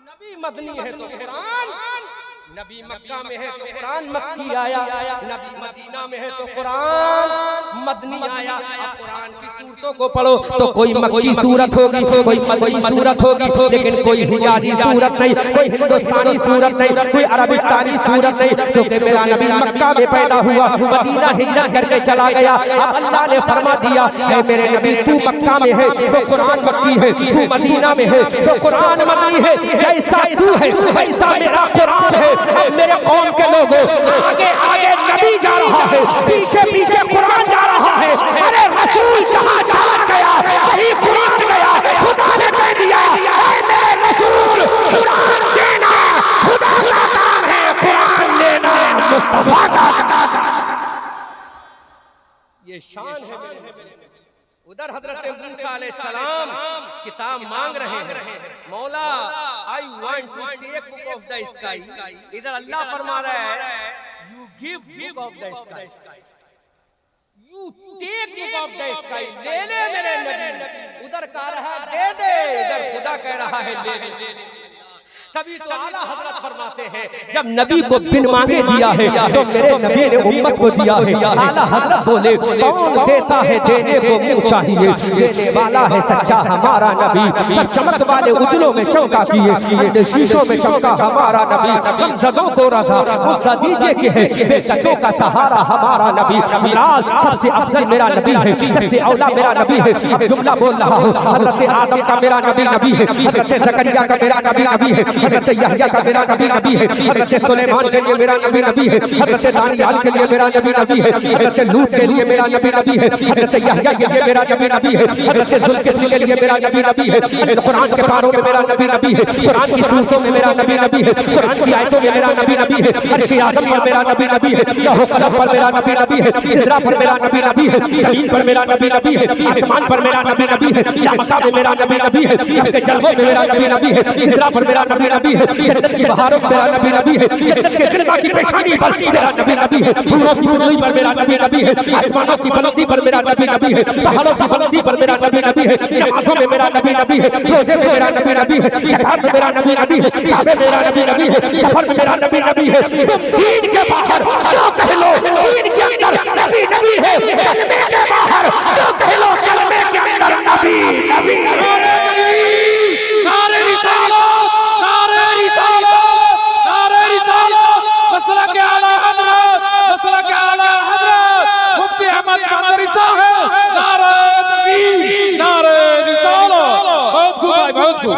[SPEAKER 1] नबी मदनी है तो कुरान, नबी मक्का में है तो कुरान मक्की आया, नबी मदीना में है तो कुरान मदनी आया। अब कुरान की सूरतों को पढ़ो तो कोई मक्की सूरत होगी, कोई मदनी सूरत होगी, लेकिन कोई हिजाजी सूरत नहीं, कोई हिंदुस्तानी सूरत नहीं, कोई अरबिस्तानी सूरत नहीं। जो कि मेरा नबी मक्का में पैदा हुआ, मदीना हिजरत करके चला गया। अब अल्लाह ने फरमा दिया है मेरे नबी तू मक्का में है तो कुरान मक्की है, तू मदीना में है तो कुरान मदनी है। जैसा तू है वैसा मेरा कुरान है। मेरे कौम के लोगों, आगे आगे नबी जा रहा है, पीछे पीछे कुरान जा रहा है। अरे रसूल जहाँ जहाँ गया वही कुरान गया। खुदा ने कह दिया मेरे रसूल कुरान देना खुदा का काम है, कुरान लेना मुस्तफा का। ये शान है। उधर हजरत मूसा अलैहिस्सलाम किताब मांग रहे हैं, मौला I want to take book of the sky. इधर अल्लाह फरमा रहा है you give book of the sky, you take book of the sky. ले ले मेरे नबी। उधर कह रहा है दे दे, इधर खुदा कह रहा है ले ले। तभी तो आला हजरत फरमाते हैं जब नबी को बिन मांगे दिया है तो मेरे नबी ने उम्मत को दिया है। आला हजरत बोले कौन देता है देने को मुंह चाहिए, देने वाला है सच्चा हमारा नबी। सब चमक वाले उजलों में चमका किए, शीशों में चमका हमारा नबी। हम जगहों को रजा उसका दीजिए कि है बेकसों का सहारा हमारा नबी। मिराज सबसे अफजल मेरा नबी है, सबसे औला मेरा नबी है। अब जुमला बोल रहा हूँ, हजरत आदम का मेरा नबी है, हजरत जकरिया का मेरा नबी है, हज़रत यहया का मेरा नबी है, हज़रत सुलेमान के लिए मेरा नबी है, हज़रत दानियाल के लिए मेरा नबी है, हज़रत लूत के लिए मेरा नबी है, हज़रत यहया के लिए मेरा नबी है, हज़रत जुल्किफ्ल के लिए मेरा नबी है। कुरान के पारों में मेरा नबी है, कुरान की सूरतों में मेरा नबी है, कुरान की आयतों में मेरा नबी है, अर्श आज़म पर मेरा नबी है, लौह कलम पर मेरा नबी है, सिदरा पर मेरा नबी है, ज़मीन पर मेरा नबी है, आसमान पर मेरा नबी है, या मक्का में मेरा नबी है, आपके जलवों में मेरा नबी है, सिदरा पर मेरा नबी है, जन्नत की बहारों में मेरा नबी है, जन्नत के खिलमा की पेशानी पर मेरा नबी है, फूलों की बुलंदी पर मेरा नबी है, आसमानों की बुलंदी पर मेरा नबी है, पहाड़ों की बुलंदी पर मेरा नबी है, नमाज़ों में मेरा नबी है, रोज़े में मेरा नबी है, ज़कात में मेरा नबी है, काबे में मेरा नबी है, सफर में मेरा नबी है। तुम दीन के बाहर जो कह लो, दीन के अंदर नबी है, कलमे के बाहर जो कह लो, कलमे के अंदर नबी।
[SPEAKER 2] नारे रिसालत, मसला के आला हजरत, मसला के आला हजरत मुफ्ती अहमद कादरी साहब। नारे तकबीर, नारे रिसालत। बहुत खूब भाई, बहुत खूब।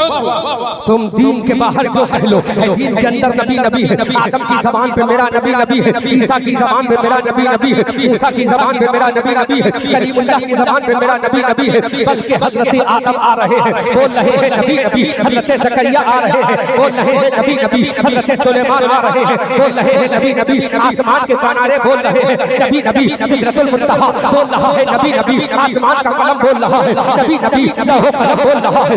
[SPEAKER 1] तुम दीन के बाहर जो कह लो, दीन के अंदर नबी है। आदम की ज़बान पे मेरा नबी है, ईसा की ज़बान पे मेरा नबी है, मूसा की ज़बान पे मेरा नबी है, कलीमुल्लाह की ज़बान पे मेरा नबी है। बल्कि हज़रत आदम आ रहे हैं, बोल रहे हैं नबी, हज़रत ज़करिया आ रहे हैं, बोल रहे हैं नबी, हज़रत सुलेमान आ रहे हैं, बोल रहे हैं नबी, आसमान के किनारे बोल रहे हैं नबी, सिदरतुल मुंतहा बोल रहा है नबी, आसमान का कलम बोल रहा है नबी, लौह कलम बोल रहा है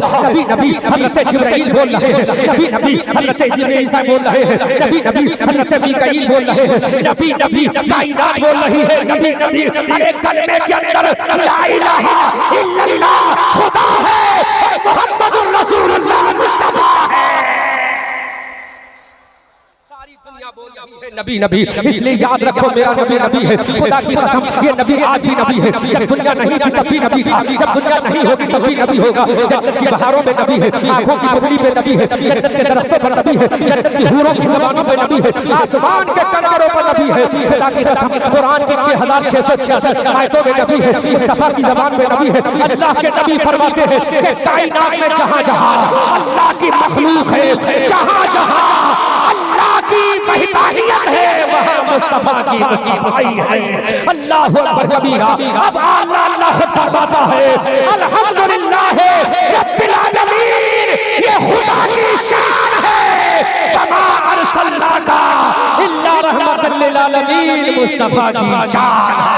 [SPEAKER 1] नबी, हज़रत जिब्राइल बोल रहे हैं नबी, हज़रत ईसा बोल रहे हैं नबी, हज़रत मीकाईल बोल रहे हैं नबी, कायनात बोल रही है नबी। अरे कलमे के अंदर ला इलाहा इल्लल्लाह खुदा है, मुहम्मदुर रसूलुल्लाह मुस्तफा है। सारी दुनिया बोल रही है नबी नबी, इसलिए याद रखो मेरा नबी नबी है। खुदा की कसम ये नबी आज भी नबी है। जब दुनिया नहीं थी तब भी नबी था, जब दुनिया नहीं होगी तब भी नबी होगा। जन्नत की बहारों में नबी है, आंखों की खुली पे नबी है, जन्नत के दरख्तों पर नबी है, जन्नत की हूरों की ज़बानों पे नबी है, आसमान के किनारों पर नबी है। खुदा की कसम कुरान की 6666 आयतों में नबी है, मुस्तफा की ज़बान में नबी है। अल्लाह के नबी फरमाते हैं कि कायनात में जहां जहां अल्लाह की मखलूक है, जहां जहां अल्लाह की वहदानियत है, वहां मुस्तफा की मुस्तफाई है। अल्लाहु अकबर कबीरा। अब अल्लाह खुद फरमाता है अल्हम्दुलिल्लाह रब्बिल आलमीन, ये खुदा की शान है। वमा अरसलनाका इल्ला रहमतल लिल आलमीन, मुस्तफा की शान है।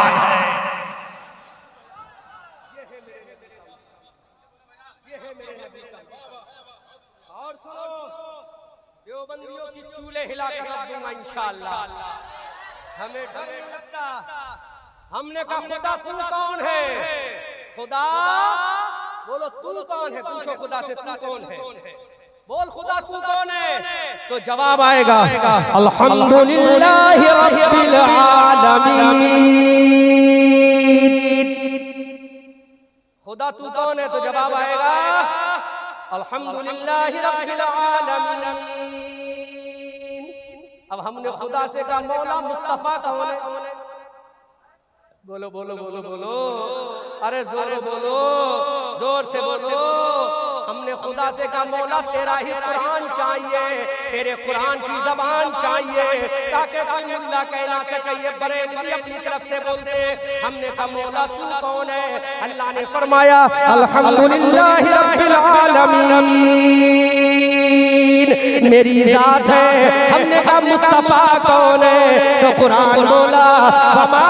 [SPEAKER 1] और सुनो देवबंदियों की चूल्हे हिला कर रख दूंगा इंशाअल्लाह, हमें डर नहीं लगता। हमने कहा खुदा तू कौन है? खुदा बोलो तू कौन है? पूछो खुदा से तू कौन है? बोल खुदा तू कौन है? तो जवाब आएगा अल्हम्दुलिल्लाहि रब्बिल आलमीन। खुदा तू कौन है? तो जवाब आएगा अल्हम्दुलिल्लाहि रब्बिल आलमीन। अब हमने खुदा से कहा मौला मुस्तफा कौन है? बोलो बोलो बोलो बोलो, अरे जोर बोलो, जोर से बोलो। हमने खुदा से कहा मौला तेरा ही कुरान चाहिए, तेरे कुरान की जबान चाहिए, ताकि कोई मुल्ला कह ना सके ये बरेलवी अपनी तरफ से बोलते। हमने कहा मौला तू कौन है? अल्लाह ने फरमाया अल्हम्दुलिल्लाहि रब्बिल आलमीन, मेरी जात है। हमने कहा मुस्तफा कौन है? तो कुरान बोला वमा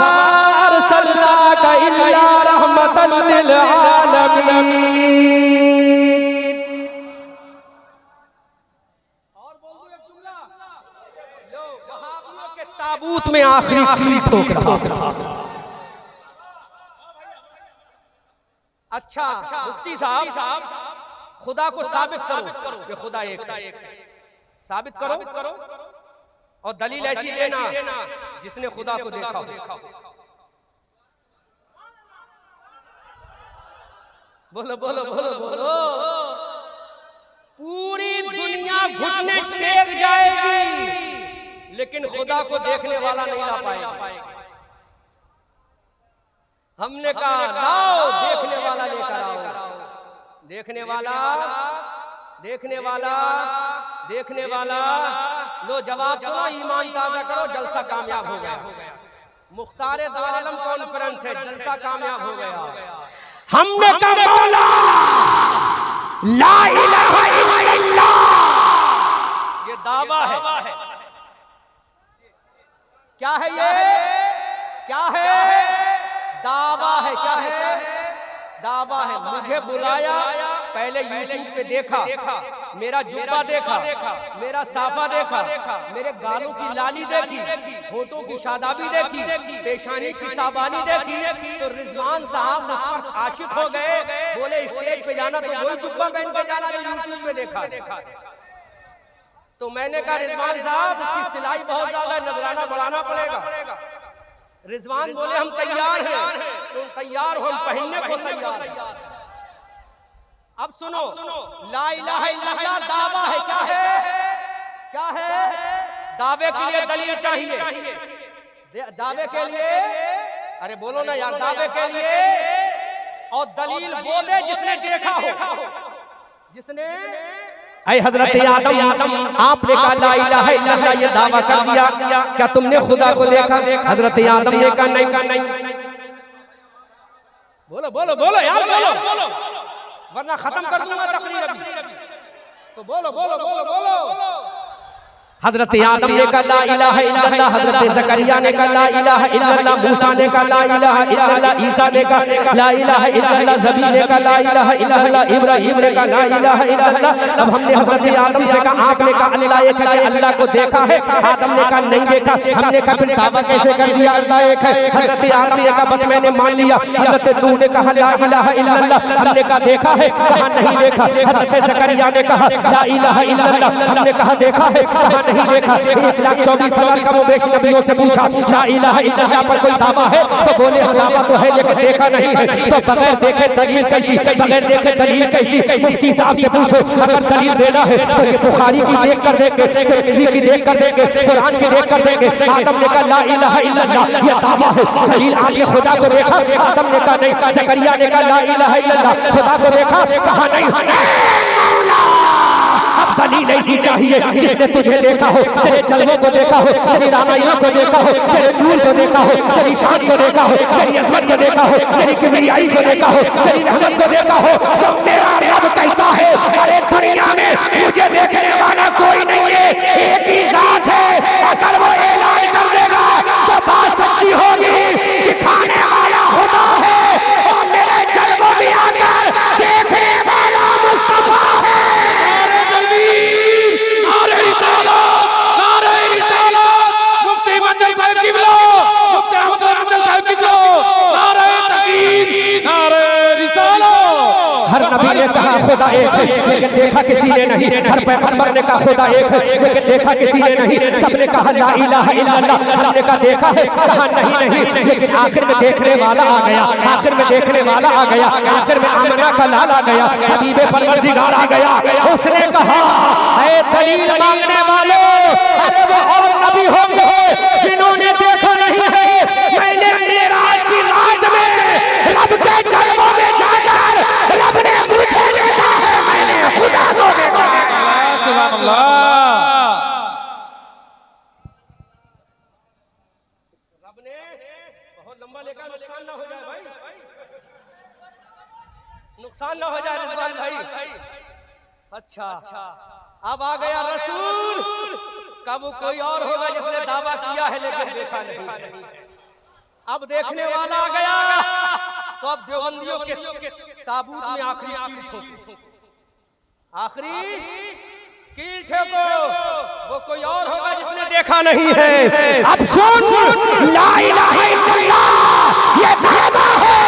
[SPEAKER 1] अरसलनाका इल्ला रहमतल लिल आलमीन। और बोल दो एक जुमला, लो वहाबियों के ताबूत में आखिरी कील ठोक रहा। अच्छा मुफ्ती साहब खुदा को साबित करो कि खुदा एक है, साबित करो और दलील ऐसी लेना जिसने खुदा को देखा हो। बोलो बोलो बोलो बोलो। पूरी दुनिया घुटने टेक जाएगी लेकिन खुदा को देखने वाला नहीं ला पाएगा। हमने कहा लाओ देखने वाला लेकर आओ। देखने वाला देखने वाला देखने वाला, लो जवाब सुनो, ईमान ताजा करो, जलसा कामयाब हो गया। मुख्तार दो आलम कॉन्फ्रेंस है, जलसा कामयाब हो गया। हमने कहा मौला ला इलाहा इल्लल्लाह, ये दावा है। क्या है ये? क्या है? दावा है। क्या है? दावा है। मुझे बुलाया, पहले यूट्यूब पे देखा, मेरा जुब्बा देखा, मेरा साफा देखा, मेरे गालों की लाली देखी, होठों की शादाबी देखी, पेशानी की ताबानी देखी, तो रिजवान साहब मुझ पर आशिक हो गए। बोले स्टेज पे जाना तो वही जुब्बा पहन के जाना जो यूट्यूब पे देखा। तो मैंने कहा रिजवान साहब इसकी सिलाई बहुत ज्यादा, नजराना बढ़ाना पड़ेगा। रिजवान बोले हम तैयार हैं। तुम तैयार हो, हम पहनने को तैयार। अब सुनो, ला इलाहा इल्लल्लाह दावा है। क्या है? क्या है? दावे के लिए दलील चाहिए। दावे के लिए, अरे बोलो ना यार, दावे के लिए और दलील बोले जिसने देखा हो। जिसने ऐ हजरत आदम, आपने कहा ला इलाहा इल्लल्लाह, ये दावा कर दिया, क्या तुमने खुदा को देखा? हजरत आदम ने कहा नहीं। बोलो बोलो बोलो यार, बोलो वरना खत्म कर दूंगा तकरीर अभी। तो बोलो बोलो बोलो बोलो। हजरत आदम ने कहा ला इलाहा इल्लल्लाह, हजरत ज़करिया ने कहा ला इलाहा इल्लल्लाह, मूसा ने कहा ला इलाहा इल्लल्लाह, ईसा ने कहा ला इलाहा इल्लल्लाह, ज़बी ने कहा ला इलाहा इल्लल्लाह, इब्राहिम ने कहा ला इलाहा इल्लल्लाह। अब हमने हजरत आदम से कहा, आपने कहा अल्लाह एक है, अल्लाह को देखा है? आदम ने कहा नहीं देखा। हमने कहा फिर दावा कैसे कर दिया अल्लाह एक है? हजरत आदम ने कहा बस मैंने मान लिया। हजरत नूह ने कहा ला इलाहा इल्लल्लाह, हमने कहा देखा है? कहा नहीं देखा। हजरत ज़करिया ने कहा ला इलाहा इल्लल्लाह, हमने कहा देखा है? नहीं देखा। 1,24,000 कम बेश नबियों से पूछा ला इलाहा इल्लल्लाह पर कोई दावा है तो बोले दावा तो है लेकिन देखा नहीं है। तो बगैर देखे दलील कैसी, बगैर देखे दलील कैसी? मुफ्ती साहब से पूछो अगर दलील देना है तो ये बुखारी की देख कर देंगे, तिरमिज़ी की देख कर देंगे, कुरान की देख कर देंगे। आदम ने कहा ला इलाहा इल्लल्लाह ये दावा है, दलील आपने खुदा को देखा? आदम ने कहा नहीं। ज़करिया ने कहा ला इलाहा इल्लल्लाह खुदा को देखा? कहा नहीं। अब दलील ऐसी चाहिए जिसने तुझे देखा हो, तेरे जलवों को देखा हो, तेरी रामायणों को देखा हो, तेरे नूर को देखा हो, तेरी शान को देखा हो, तेरी अज़मत को देखा हो, तेरी किबरियाई को देखा हो, तेरी रहमत को देखा हो। जो मेरा रब कहता है अरे दुनिया में मुझे देखने वाला कोई नहीं है, एक ही ज़ात है। अगर वो ऐलान कर देगा तो बात सच्ची होगी, दिखाने वाला खुदा है और मेरे जलवों में आकर देखने वाला मुस्तफा है।
[SPEAKER 2] मुफ्ती मंजर साहब की बिलो, मुफ्ती अहमद मंजर साहब की बिलो, नारे तकबीर, नारे रिसाला।
[SPEAKER 1] हर नबी ने कहा खुदा एक है लेकिन देखा किसी ने नहीं। हर पैगंबर ने कहा खुदा एक है लेकिन देखा किसी ने नहीं। सबने कहा ला इलाहा इल्लल्लाह, हमने कहा देखा है, कहा नहीं। लेकिन आखिर में देखने वाला आ गया, आखिर में देखने वाला आ गया, आखिर में आमना का लाल आ गया, हबीबे परवरदिगार आ गया। उसने कहा ऐ दलील मांगने वाले, अरे वो और नबी होंगे जिन्होंने देखा नहीं है। मैंने मेराज की रात में रब के जलवों में जाकर रब ने मुझे देखा है, मैंने खुदा को देखा है।
[SPEAKER 2] सुभान अल्लाह।
[SPEAKER 1] रब ने बहुत लंबा लेकर नुकसान ना हो जाए भाई, नुकसान ना हो जाए रिजवान भाई। अच्छा अब आ गया रसूल, कब कोई और होगा जिसने दावा किया है लेकिन देखा नहीं। अब देखने वाला आ गया तो अब देवबंदियों के ताबूत में आखिरी कील ठोको, वो कोई और होगा जिसने देखा नहीं है। अब सुन ला इलाहा इल्लल्लाह ये दावा है,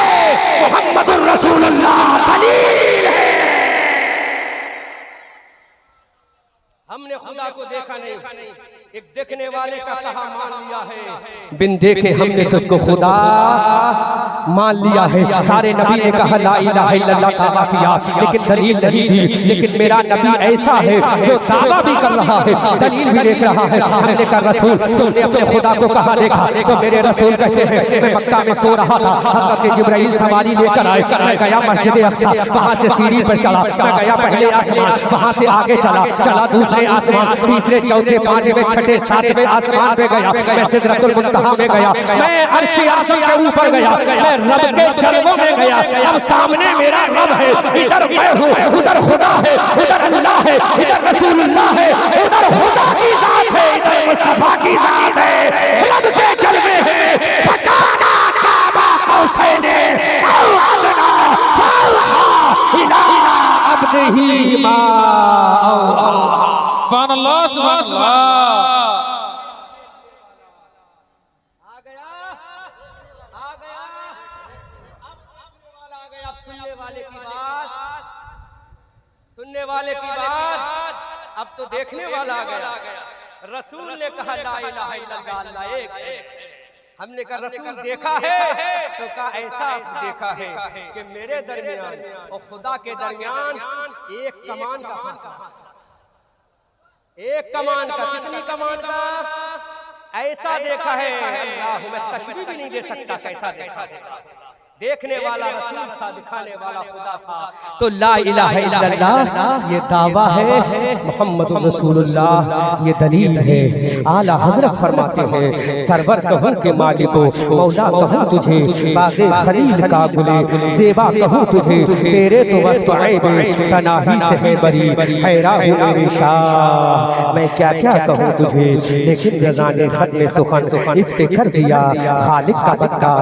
[SPEAKER 1] मुहम्मदुर रसूलुल्लाह दलील है। हमने खुदा को देखा नहीं, एक देखने वाले का कहा मान लिया है। बिन देखे हमने तुझको खुदा मान लिया है। सारे नबी ने कहा ला इलाहा इल्लल्लाह दावा किया लेकिन दलील नहीं दी। लेकिन मेरा नबी ऐसा है जो दावा भी कर रहा है, दलील भी देख रहा है। हमने कहा रसूल तुमने अपने खुदा को कहा देखा? तो मेरे रसूल कैसे है? मैं मक्का में सो रहा था, हज़रत जिब्राइल सवारी लेकर आए। मैं गया मस्जिद अक्सा, वहाँ से सीढ़ी पर चढ़ा, मैं गया पहले आसमान, वहाँ से आगे चला दूसरे आसमान, तीसरे चौथे पांचवें छठे सातवें आसमान पे गया। मैं सिदरतुल मुंतहा में गया, मैं अर्श आज़म के ऊपर गया, मैं रब के जलवों में गया। अब सामने मेरा रब है, इधर मैं हूँ, उधर खुदा है, उधर अल्लाह है, इधर रसूलुल्लाह है, उधर खुदा की जात है, इधर मुस्तफा की जात है। रब के जलवे हैं, फकाना काबा कौसैने औ अदना इला अब्दिही मा
[SPEAKER 2] सुभान अल्लाह, सुभान अल्लाह। सुनने वाले की बात अब तो देखने वाला आ गया। रसूल ने कहा ला इलाहा इल्लल्लाह अल्लाह एक है। हमने कहा रसूल देखा है तो कहा ऐसा देखा है कि मेरे दरमियान और खुदा के दरमियान एक कमान का फासला, एक कमान का। कितनी कमान का? ऐसा देखा है अल्लाह, मैं तशबीह भी नहीं दे सकता कैसा देखा। देखने वाला रसूल था, दिखाने वाला खुदा था। तो ला इलाहा इल्लल्लाह ये दावा है, मोहम्मद रसूलुल्लाह ये दलील है। आला हजरत फरमाते हैं सरवर कहूँ के मालिको, मौला कहूँ तुझे, बागे खलील का गुले ज़ेबा कहूँ तुझे, तेरे तो वस्त ऐबे तनाही से है बरी, हैरान हूँ मेरी शाह मैं क्या क्या कहूँ तुझे। लेकिन रज़ा ने खत में सुखन इस पे कर दिया खालिक का बंदा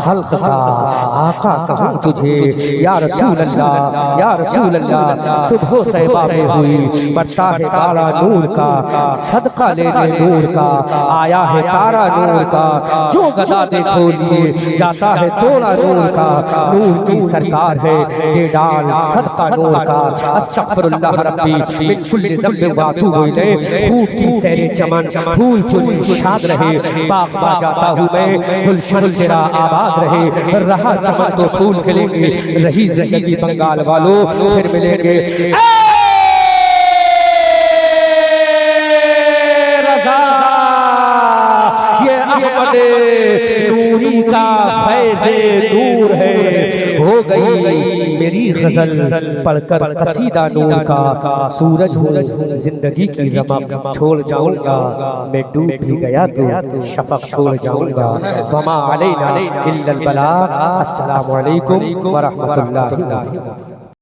[SPEAKER 2] खल्क का
[SPEAKER 1] आका कहूँ तुझे या रसूल अल्लाह, या रसूल अल्लाह। सुबह तैबा में हुई बढ़ता है तारा नूर का, सदका लेने नूर का आया है तारा नूर का। जो गदा देखो लिए जाता है तोड़ा नूर का, नूर की सरकार है दे डाल सदका नूर का। अस्तगफिरुल्लाह रब्बी मिन कुल्ली ज़ंबिन व अतूबु इलैह। खूब की सैरी चमन फूल फूल शाद रहे, बाग बाग जाता हूँ मैं गुलशन तेरा आबाद रहे। रहा चमन तो फूल खिलेंगे, रही जिंदगी बंगाल वालों फिर मिलेंगे। ये अहमद नूरी का फैज़े नूर है। हो गई मेरी गजल पढ़कर कसीदा नूर का। सूरज हूँ जिंदगी की रमक छोड़ जाऊंगा, मैं डूब भी गया तो शफक छोड़ जाऊंगा। वमा अलैना इल्लल बलाग। अस्सलामु अलैकुम व रहमतुल्लाहि।